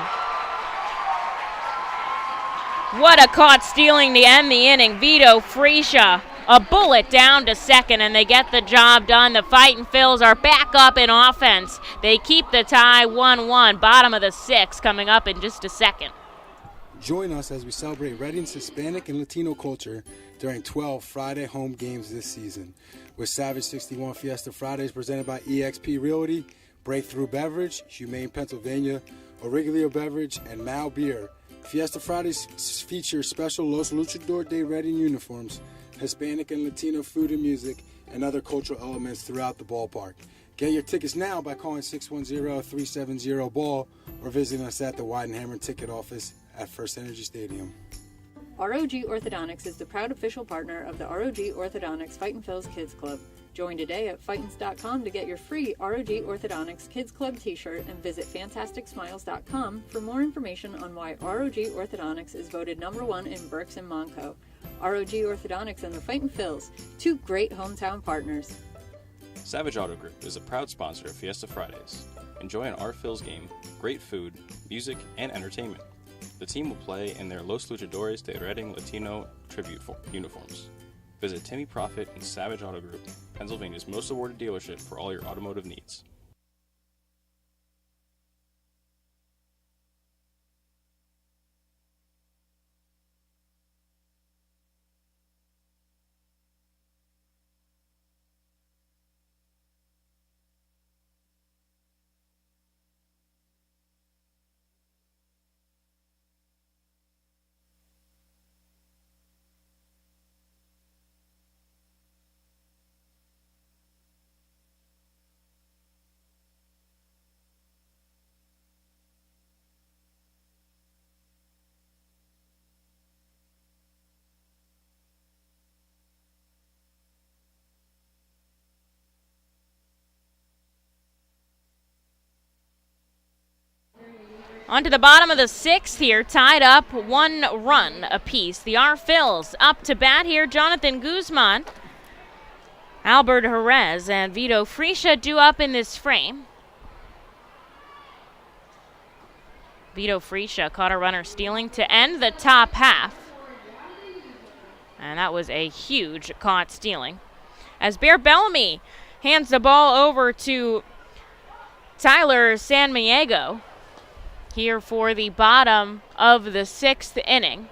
S1: What a caught stealing to end the inning. Vito Freesia, a bullet down to second, and they get the job done. The Fightin' Phils are back up in offense. They keep the tie 1-1, bottom of the 6th, coming up in just a second.
S8: Join us as we celebrate Reading's Hispanic and Latino culture during 12 Friday home games this season. With Savage 61 Fiesta Fridays presented by eXp Realty, Breakthrough Beverage, Humane Pennsylvania, Origlio Beverage, and Mal Beer. Fiesta Fridays feature special Los Luchador de Reading uniforms, Hispanic and Latino food and music, and other cultural elements throughout the ballpark. Get your tickets now by calling 610-370-BALL or visiting us at the Weidenhammer ticket office at FirstEnergy Stadium.
S2: ROG Orthodontics is the proud official partner of the ROG Orthodontics Fightin' Phils Kids Club. Join today at Fightins.com to get your free ROG Orthodontics Kids Club t-shirt and visit FantasticSmiles.com for more information on why ROG Orthodontics is voted #1 in Berks and Monco. ROG Orthodontics and the Fightin' Phils, 2 great hometown partners.
S17: Savage Auto Group is a proud sponsor of Fiesta Fridays. Enjoy an Our Phils game, great food, music, and entertainment. The team will play in their Los Luchadores de Reading Latino tribute uniforms. Visit Timmy Profit and Savage Auto Group, Pennsylvania's most awarded dealership for all your automotive needs.
S1: On to the bottom of the 6th here, tied up 1 run apiece. The R-Phils up to bat here. Jonathan Guzman, Albert Jerez, and Vito Friscia due up in this frame. Vito Friscia caught a runner stealing to end the top half. And that was a huge caught stealing. As Bear Bellamy hands the ball over to Tyler Sanmiego here for the bottom of the 6th inning.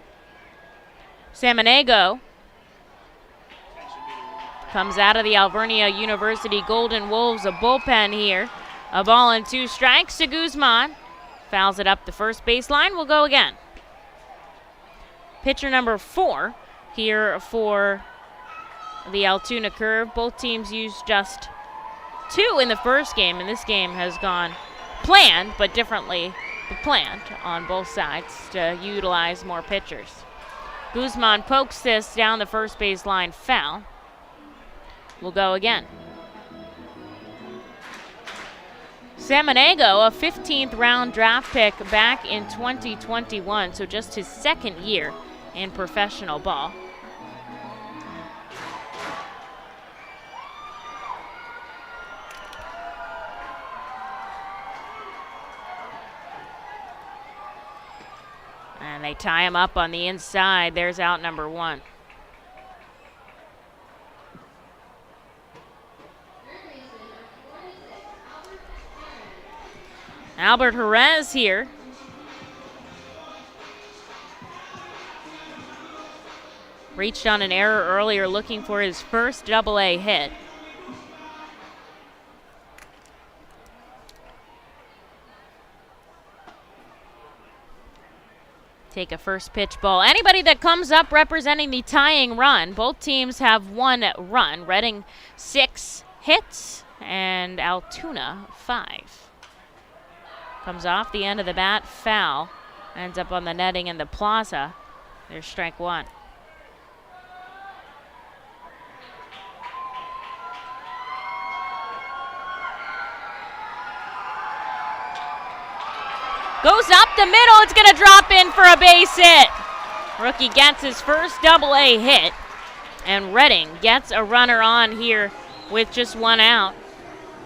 S1: Samaniego comes out of the Alvernia University Golden Wolves, a bullpen here. A ball and 2 strikes to Guzman. Fouls it up the first baseline. We'll go again. Pitcher number 4 here for the Altoona Curve. Both teams used just 2 in the first game, and this game has gone planned, but differently planned on both sides to utilize more pitchers. Guzman pokes this down the first baseline, foul. We'll go again. Samaniego, a 15th round draft pick back in 2021, so just his 2nd year in professional ball. And they tie him up on the inside. There's out number 1. Albert Jerez here. Reached on an error earlier looking for his first AA hit. Take a first pitch ball. Anybody that comes up representing the tying run. Both teams have 1 run. Reading 6 hits and Altoona 5. Comes off the end of the bat, foul. Ends up on the netting in the plaza. There's strike 1. Goes up the middle, it's going to drop in for a base hit. Rookie gets his first AA hit, and Reading gets a runner on here with just 1 out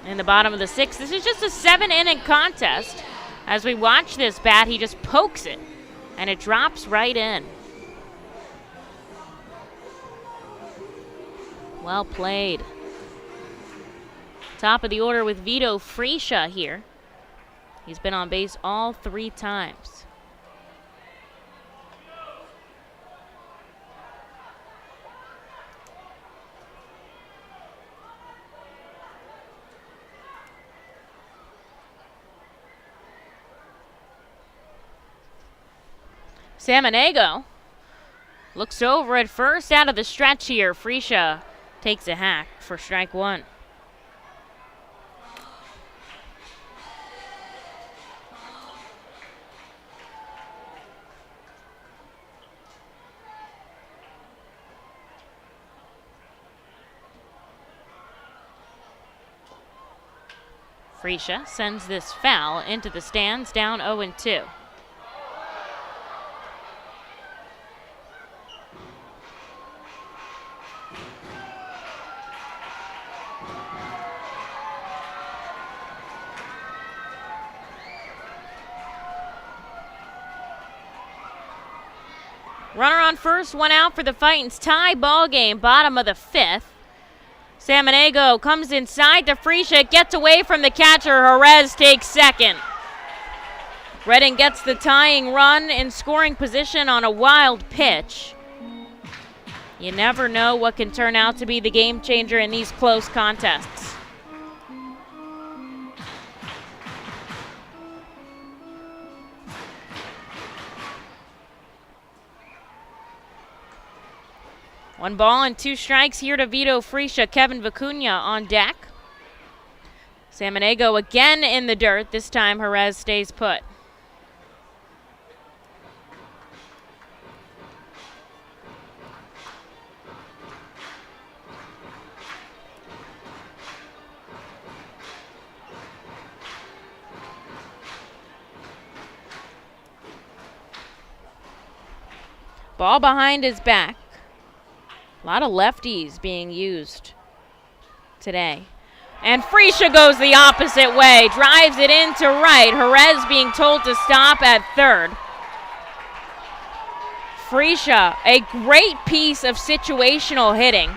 S1: in the bottom of the 6th. This is just a 7-inning contest. As we watch this bat, he just pokes it, and it drops right in. Well played. Top of the order with Vito Friscia here. He's been on base all 3 times. Samaniego looks over at first out of the stretch here. Friscia takes a hack for strike 1. Friscia sends this foul into the stands, down 0-2. Runner on first, 1 out for the Fightins. Tie ball game, bottom of the 5th. Samaniego comes inside to Friscia, gets away from the catcher. Jerez takes second. Reading gets the tying run in scoring position on a wild pitch. You never know what can turn out to be the game changer in these close contests. One ball and 2 strikes here to Vito Friscia. Kevin Vicuña on deck. Samaniego again in the dirt. This time Jerez stays put. Ball behind his back. A lot of lefties being used today. And Frisha goes the opposite way, drives it into right. Jerez being told to stop at third. Frisha, a great piece of situational hitting.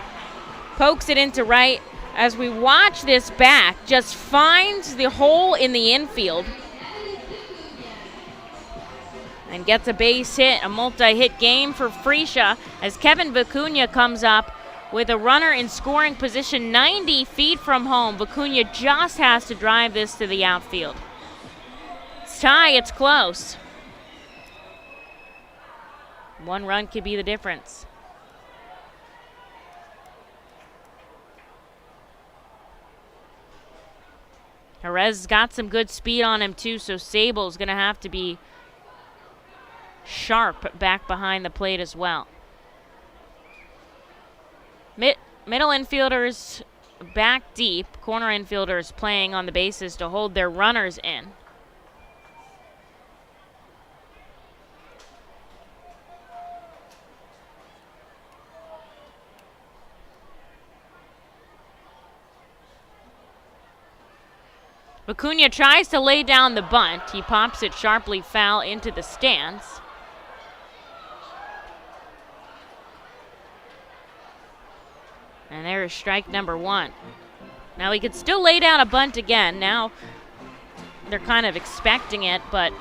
S1: Pokes it into right. As we watch this back, just finds the hole in the infield. And gets a base hit, a multi-hit game for Frisha as Kevin Vicuña comes up with a runner in scoring position 90 feet from home. Vicuña just has to drive this to the outfield. It's tie, it's close. One run could be the difference. Jerez got some good speed on him too, so Sable's going to have to be sharp back behind the plate as well. Middle infielders back deep. Corner infielders playing on the bases to hold their runners in. Vicuña tries to lay down the bunt. He pops it sharply foul into the stands. And there is strike number one. Now he could still lay down a bunt again. Now they're kind of expecting it, but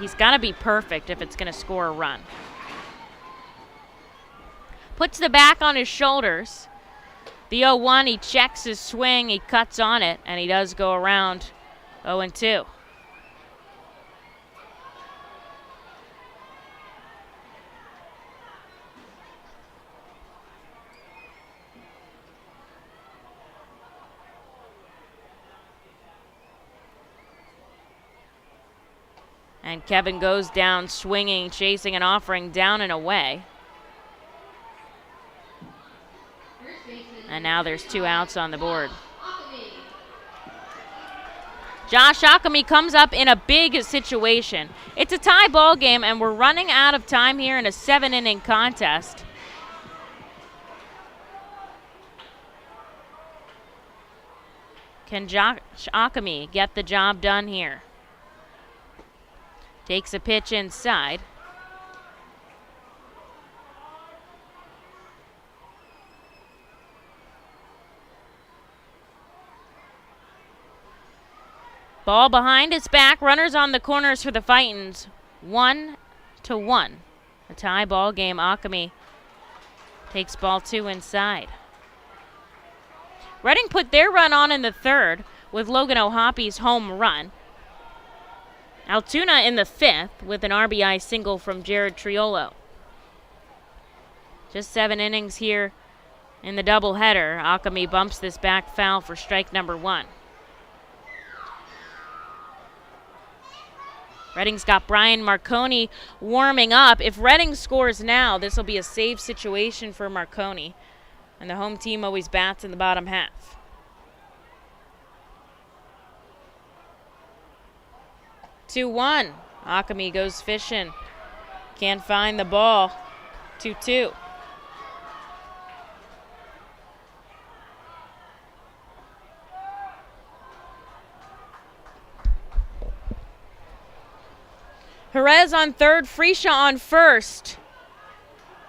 S1: he's got to be perfect if it's going to score a run. Puts the back on his shoulders. The 0-1, he checks his swing, he cuts on it, and he does go around 0-2. And Kevin goes down swinging, chasing and offering down and away. And now there's 2 outs on the board. Josh Ockamy comes up in a big situation. It's a tie ball game, and we're running out of time here in a 7-inning contest. Can Josh Ockamy get the job done here? Takes a pitch inside. Ball behind his back. Runners on the corners for the Fightins. 1-1. A tie ball game. Ockamy takes ball 2 inside. Reading put their run on in the third with Logan O'Hoppy's home run. Altoona in the 5th with an RBI single from Jared Triolo. Just 7 innings here in the doubleheader. Ockamy bumps this back foul for strike number 1. Reading's got Brian Marconi warming up. If Reading scores now, this will be a save situation for Marconi. And the home team always bats in the bottom half. Two-1. Ockamy goes fishing. Can't find the ball. 2-2. Jerez on third, Frisha on first.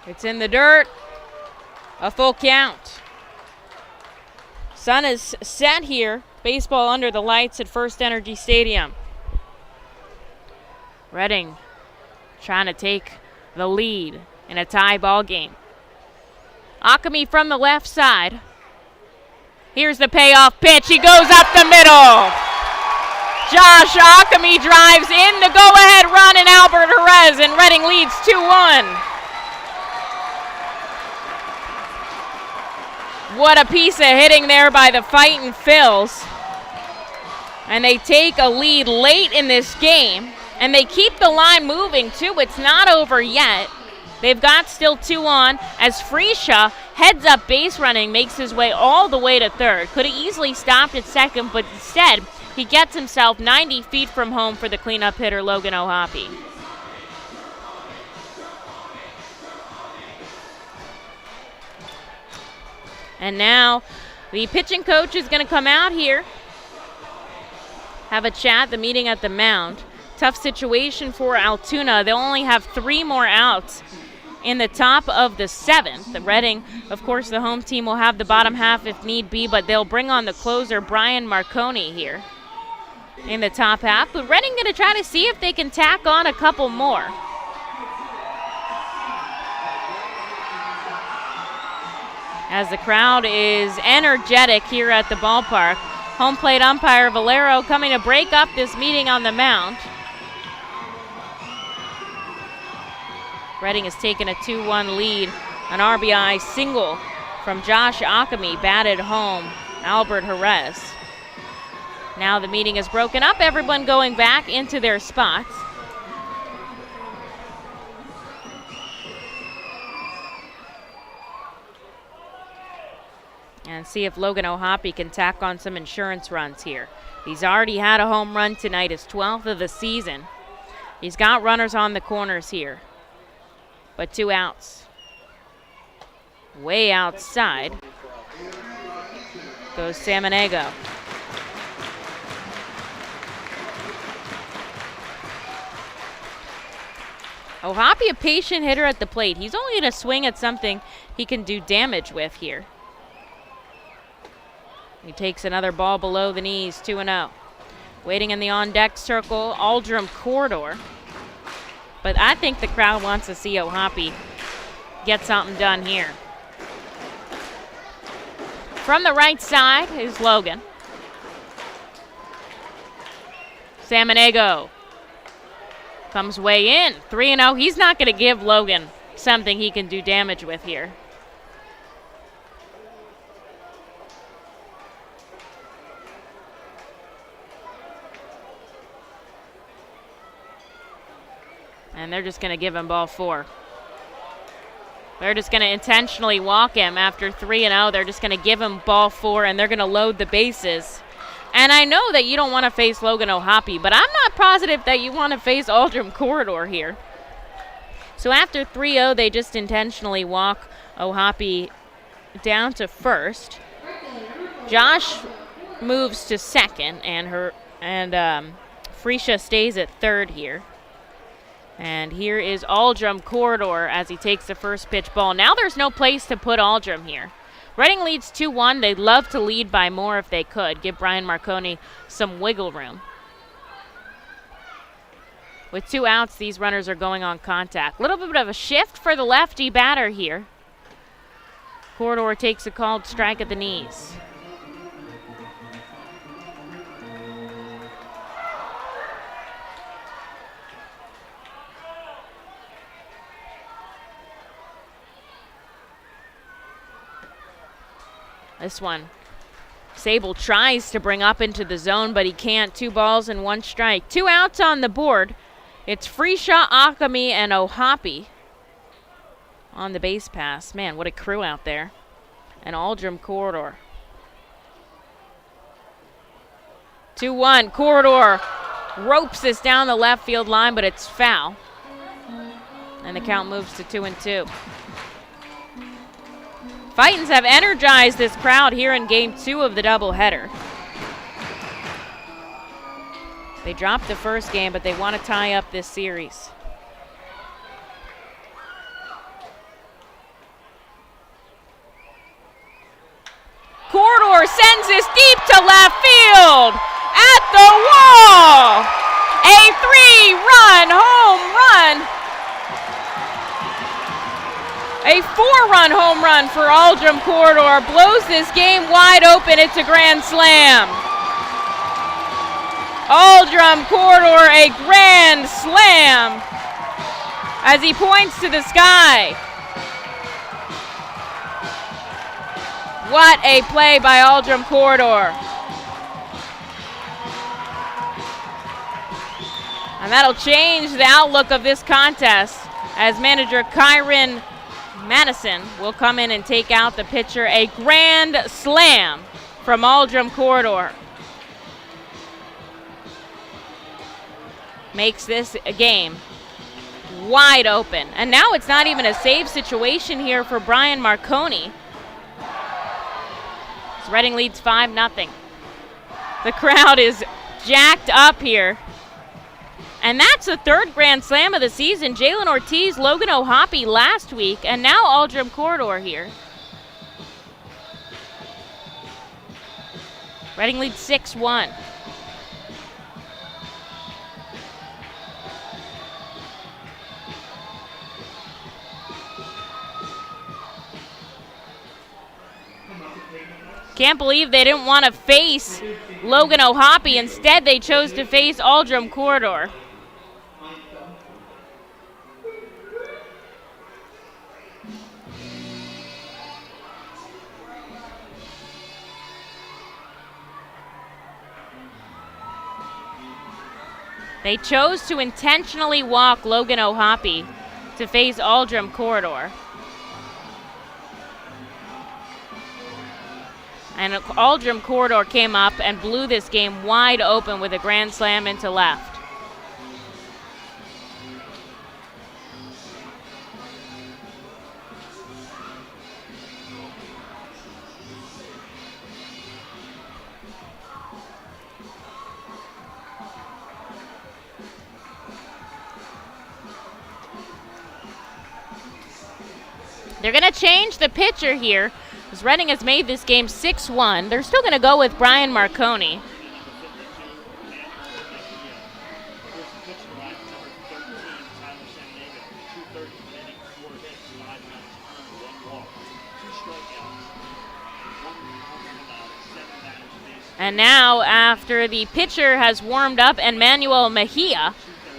S1: It's in the dirt. A full count. Sun is set here. Baseball under the lights at FirstEnergy Stadium. Reading trying to take the lead in a tie ball game. Ockamy from the left side. Here's the payoff pitch. He goes up the middle. Josh Ockamy drives in the go-ahead run, and Albert Jerez, and Reading leads 2-1. What a piece of hitting there by the Fightin Phils. And they take a lead late in this game, and they keep the line moving too. It's not over yet. They've got still 2 on as Frisha heads up base running, makes his way all the way to third. Could have easily stopped at second, but instead he gets himself 90 feet from home for the cleanup hitter, Logan O'Hoppy. And now the pitching coach is going to come out here, have a chat, the meeting at the mound. Tough situation for Altoona. They'll only have 3 more outs in the top of the 7th. The Reading, of course, the home team will have the bottom half if need be, but they'll bring on the closer, Brian Marconi, here in the top half. But Reading going to try to see if they can tack on a couple more. As the crowd is energetic here at the ballpark. Home plate umpire Valero coming to break up this meeting on the mound. Reading has taken a 2-1 lead. An RBI single from Josh Akami, batted home Albert Jerez. Now the meeting is broken up, everyone going back into their spots. And see if Logan O'Hoppe can tack on some insurance runs here. He's already had a home run tonight, his 12th of the season. He's got runners on the corners here, but 2 outs. Way outside goes Samaniego. O'Hoppe, a patient hitter at the plate. He's only going to swing at something he can do damage with here. He takes another ball below the knees, 2-0. Waiting in the on-deck circle, Aldrum Corridor. But I think the crowd wants to see O'Hoppe get something done here. From the right side is Logan. Samaniego comes way in, 3-0. He's not going to give Logan something he can do damage with here. And they're just going to give him ball 4. They're just going to intentionally walk him after 3-0. They're just going to give him ball 4, and they're going to load the bases. And I know that you don't want to face Logan O'Hoppe, but I'm not positive that you want to face Aldrum Corridor here. So after 3-0, they just intentionally walk O'Hoppe down to first. Josh moves to second, and Freesia stays at third here. And here is Aldrum Corridor as he takes the first pitch ball. Now there's no place to put Aldrum here. Reading leads 2-1. They'd love to lead by more if they could. Give Brian Marconi some wiggle room. With 2 outs, these runners are going on contact. A little bit of a shift for the lefty batter here. Corridor takes a called strike at the knees. This one, Sable tries to bring up into the zone, but he can't. 2 balls and 1 strike. 2 outs on the board. It's Freesia, Akami, and O'Hoppe on the base pass. Man, what a crew out there. And Aldrum Corridor. 2-1. Corridor ropes this down the left field line, but it's foul. And the count moves to 2-2. Fightins have energized this crowd here in Game 2 of the doubleheader. They dropped the first game, but they want to tie up this series. Corridor sends this deep to left field. At the wall. A 3-run home run. A 4-run home run for Aldrum Corridor blows this game wide open. It's a grand slam. Aldrum Corridor, a grand slam as he points to the sky. What a play by Aldrum Corridor. And that'll change the outlook of this contest as manager Kyron Madison will come in and take out the pitcher. A grand slam from Aldrum Corridor. Makes this a game wide open. And now it's not even a save situation here for Brian Marconi. as Reading leads 5-0. The crowd is jacked up here. And that's the third Grand Slam of the season. Jalen Ortiz, Logan O'Hoppe last week, and now Aldrim Corridor here. Reading leads 6-1. Can't believe they didn't want to face Logan O'Hoppe. Instead, they chose to face Aldrim Corridor. They chose to intentionally walk Logan O'Hoppe to face Aldrim Corridor. And Aldrim Corridor came up and blew this game wide open with a grand slam into left. They're going to change the pitcher here, as Reading has made this game 6-1. They're still going to go with Brian Marconi. And now, after the pitcher has warmed up and Manuel Mejia,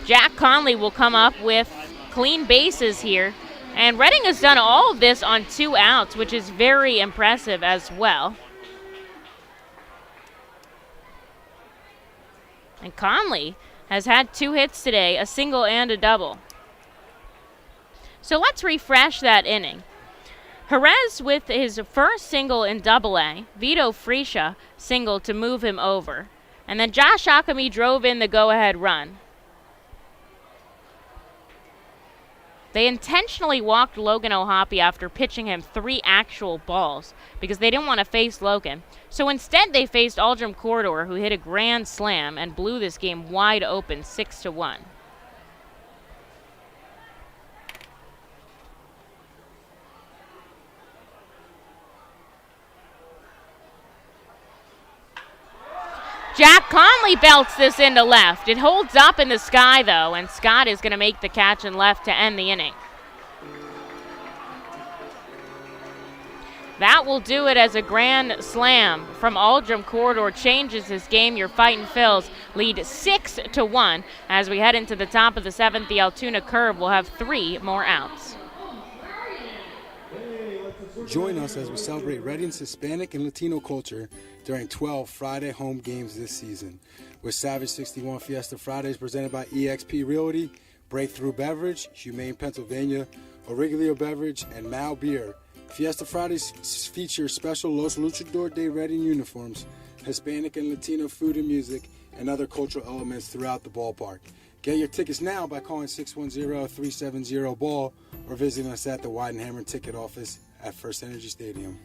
S1: Jack Conley will come up with clean bases here. And Reading has done all of this on 2 outs, which is very impressive as well. And Conley has had 2 hits today, a single and a double. So let's refresh that inning. Jerez with his first single in Double-A, Vito Friscia single to move him over. And then Josh Akami drove in the go-ahead run. They intentionally walked Logan O'Hoppe after pitching him 3 actual balls because they didn't want to face Logan. So instead they faced Aldrim Corridor, who hit a grand slam and blew this game wide open 6-1. Jack Conley belts this into left. It holds up in the sky, though, and Scott is going to make the catch in left to end the inning. That will do it as a grand slam from Aldrim Corridor. Changes this game. Your Fightin' Phils lead 6-1. As we head into the top of the 7th, the Altoona Curve will have 3 more outs.
S8: Join us as we celebrate Reading's Hispanic and Latino culture during 12 Friday home games this season. With Savage 61 Fiesta Fridays presented by eXp Realty, Breakthrough Beverage, Humane Pennsylvania, Origlio Beverage, and Mal Beer. Fiesta Fridays feature special Los Luchador de Reading uniforms, Hispanic and Latino food and music, and other cultural elements throughout the ballpark. Get your tickets now by calling 610-370-BALL or visiting us at the Weidenhammer ticket office at FirstEnergy Stadium.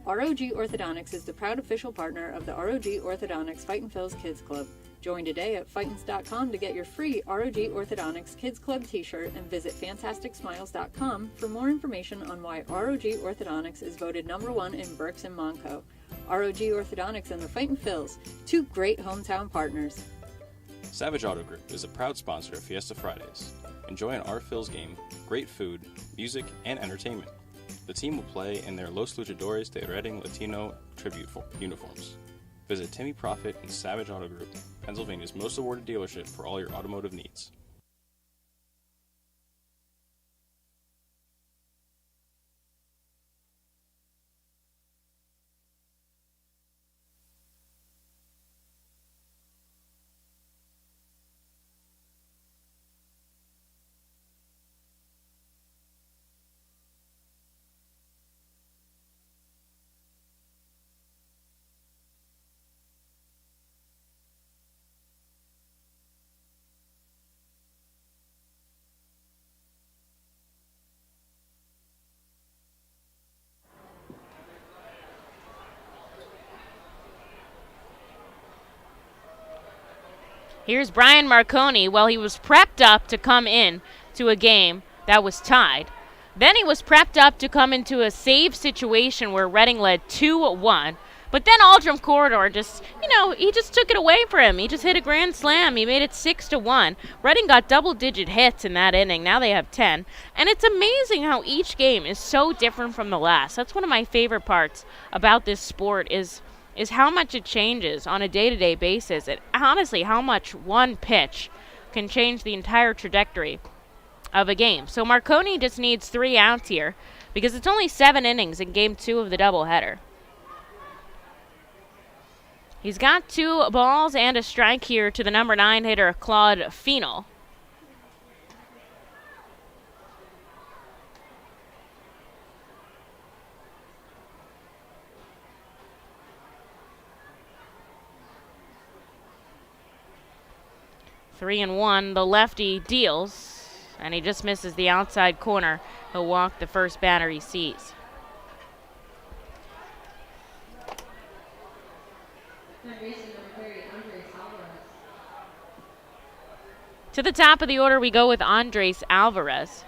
S2: ROG Orthodontics is the proud official partner of the ROG Orthodontics Fightin' Phils Kids Club. Join today at Fightins.com to get your free ROG Orthodontics Kids Club t-shirt and visit FantasticSmiles.com for more information on why ROG Orthodontics is voted #1 in Berks and Monco. ROG Orthodontics and the Fightin' Phils, 2 great hometown partners.
S17: Savage Auto Group is a proud sponsor of Fiesta Fridays. Enjoy an Our Phils game, great food, music, and entertainment. The team will play in their Los Luchadores de Reading Latino tribute uniforms. Visit Timmy Profit and Savage Auto Group, Pennsylvania's most awarded dealership for all your automotive needs.
S1: Here's Brian Marconi. Well, he was prepped up to come in to a game that was tied. Then he was prepped up to come into a save situation where Reading led 2-1. But then Aldrum Corridor just, he just took it away from him. He just hit a grand slam. He made it 6-1. Reading got double-digit hits in that inning. Now they have 10. And it's amazing how each game is so different from the last. That's one of my favorite parts about this sport is how much it changes on a day-to-day basis. And honestly, how much one pitch can change the entire trajectory of a game. So Marconi just needs 3 outs here because it's only 7 innings in Game 2 of the doubleheader. He's got 2 balls and a strike here to the number 9 hitter, Claude Phenol. Three and one, the lefty deals, and he just misses the outside corner. He'll walk the first batter he sees. To the top of the order we go with Andres Alvarez.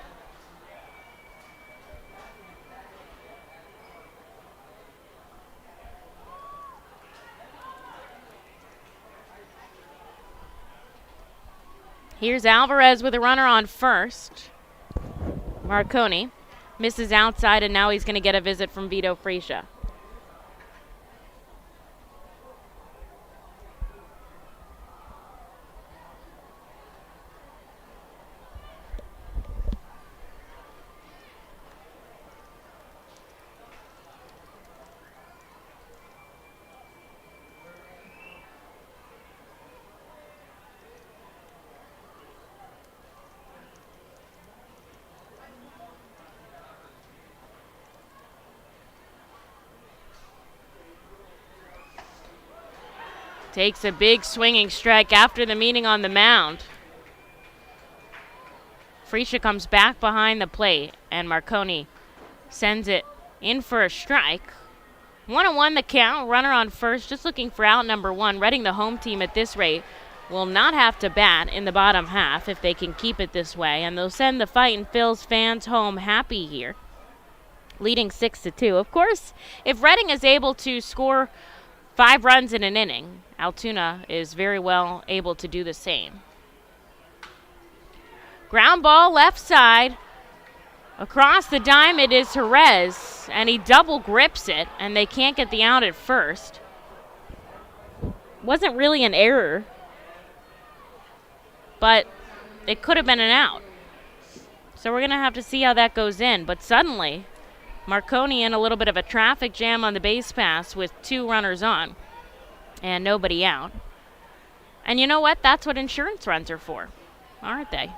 S1: Here's Alvarez with a runner on first. Marconi misses outside, and now he's going to get a visit from Vito Fresia. Takes a big swinging strike after the meeting on the mound. Fresia comes back behind the plate, and Marconi sends it in for a strike. 1-1 the count, runner on first, just looking for out number 1. Reading, the home team at this rate, will not have to bat in the bottom half if they can keep it this way, and they'll send the Fightin' Phils fans home happy here, leading 6-2. Of course, if Reading is able to score 5 runs in an inning, Altoona is very well able to do the same. Ground ball left side. Across the diamond is Jerez, and he double grips it, and they can't get the out at first. Wasn't really an error, but it could have been an out. So we're going to have to see how that goes in. But suddenly, Marconi in a little bit of a traffic jam on the base pass with 2 runners on and nobody out. And you know what? That's what insurance runs are for, aren't they?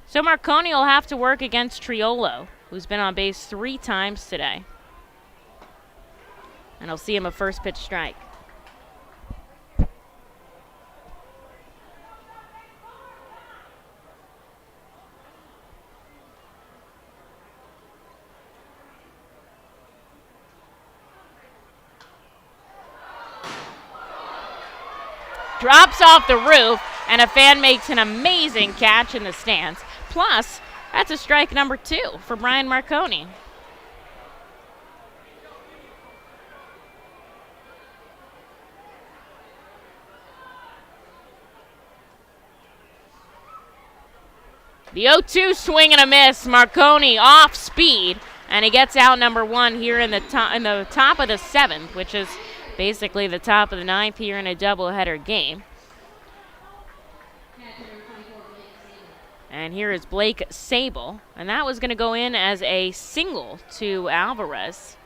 S1: So Marconi will have to work against Triolo, who's been on base 3 times today. And I'll see him a first pitch strike. Drops off the roof, and a fan makes an amazing catch in the stands. Plus, that's a strike number 2 for Brian Marconi. The 0-2 swing and a miss. Marconi off speed, and he gets out number 1 here in the top of the 7th, which is basically the top of the 9th here in a doubleheader game. And here is Blake Sable, and that was going to go in as a single to Alvarez.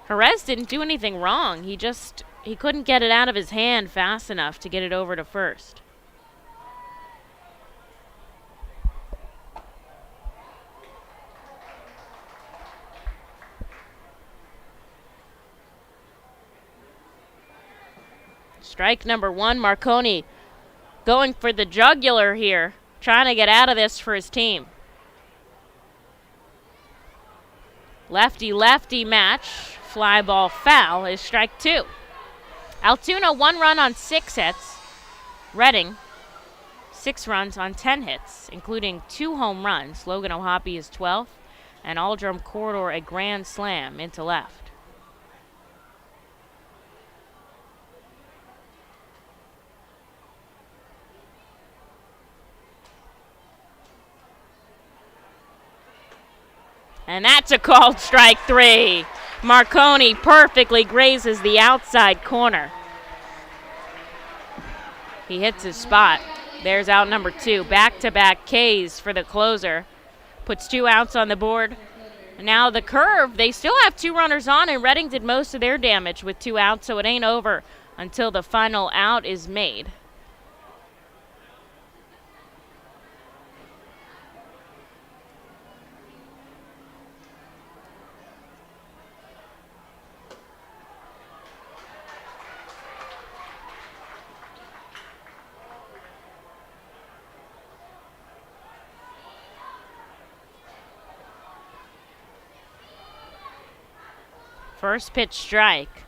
S1: Jerez didn't do anything wrong. He couldn't get it out of his hand fast enough to get it over to first. Strike number 1, Marconi going for the jugular here, trying to get out of this for his team. Lefty-lefty match. Fly ball foul is strike 2. Altoona 1 run on 6 hits. Reading 6 runs on 10 hits, including 2 home runs. Logan O'Hoppe is 12th, and Aldrum Corridor a grand slam into left. And that's a called strike 3. Marconi perfectly grazes the outside corner. He hits his spot. There's out number 2. Back-to-back Ks for the closer. Puts 2 outs on the board. Now the curve, they still have 2 runners on, and Reading did most of their damage with 2 outs, so it ain't over until the final out is made. First pitch strike.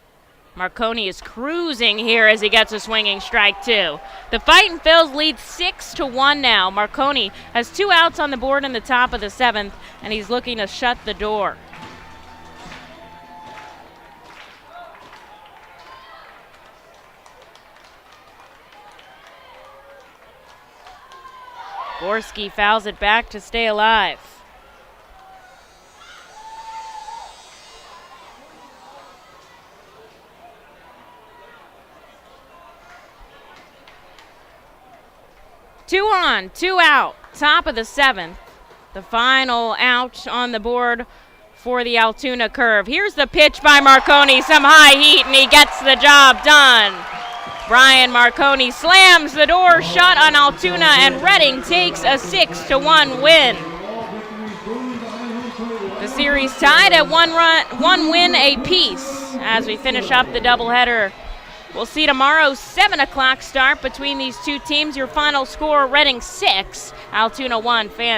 S1: Marconi is cruising here as he gets a swinging strike 2. The Fightin' Phils lead 6-1 now. Marconi has 2 outs on the board in the top of the 7th, and he's looking to shut the door. Gorski fouls it back to stay alive. Two on, 2 out, top of the 7th. The final out on the board for the Altoona curve. Here's the pitch by Marconi, some high heat, and he gets the job done. Brian Marconi slams the door shut on Altoona, and Reading takes a 6-1 win. The series tied at 1 win apiece as we finish up the doubleheader. We'll see tomorrow's 7 o'clock start between these two teams. Your final score, Reading 6, Altoona 1. Fans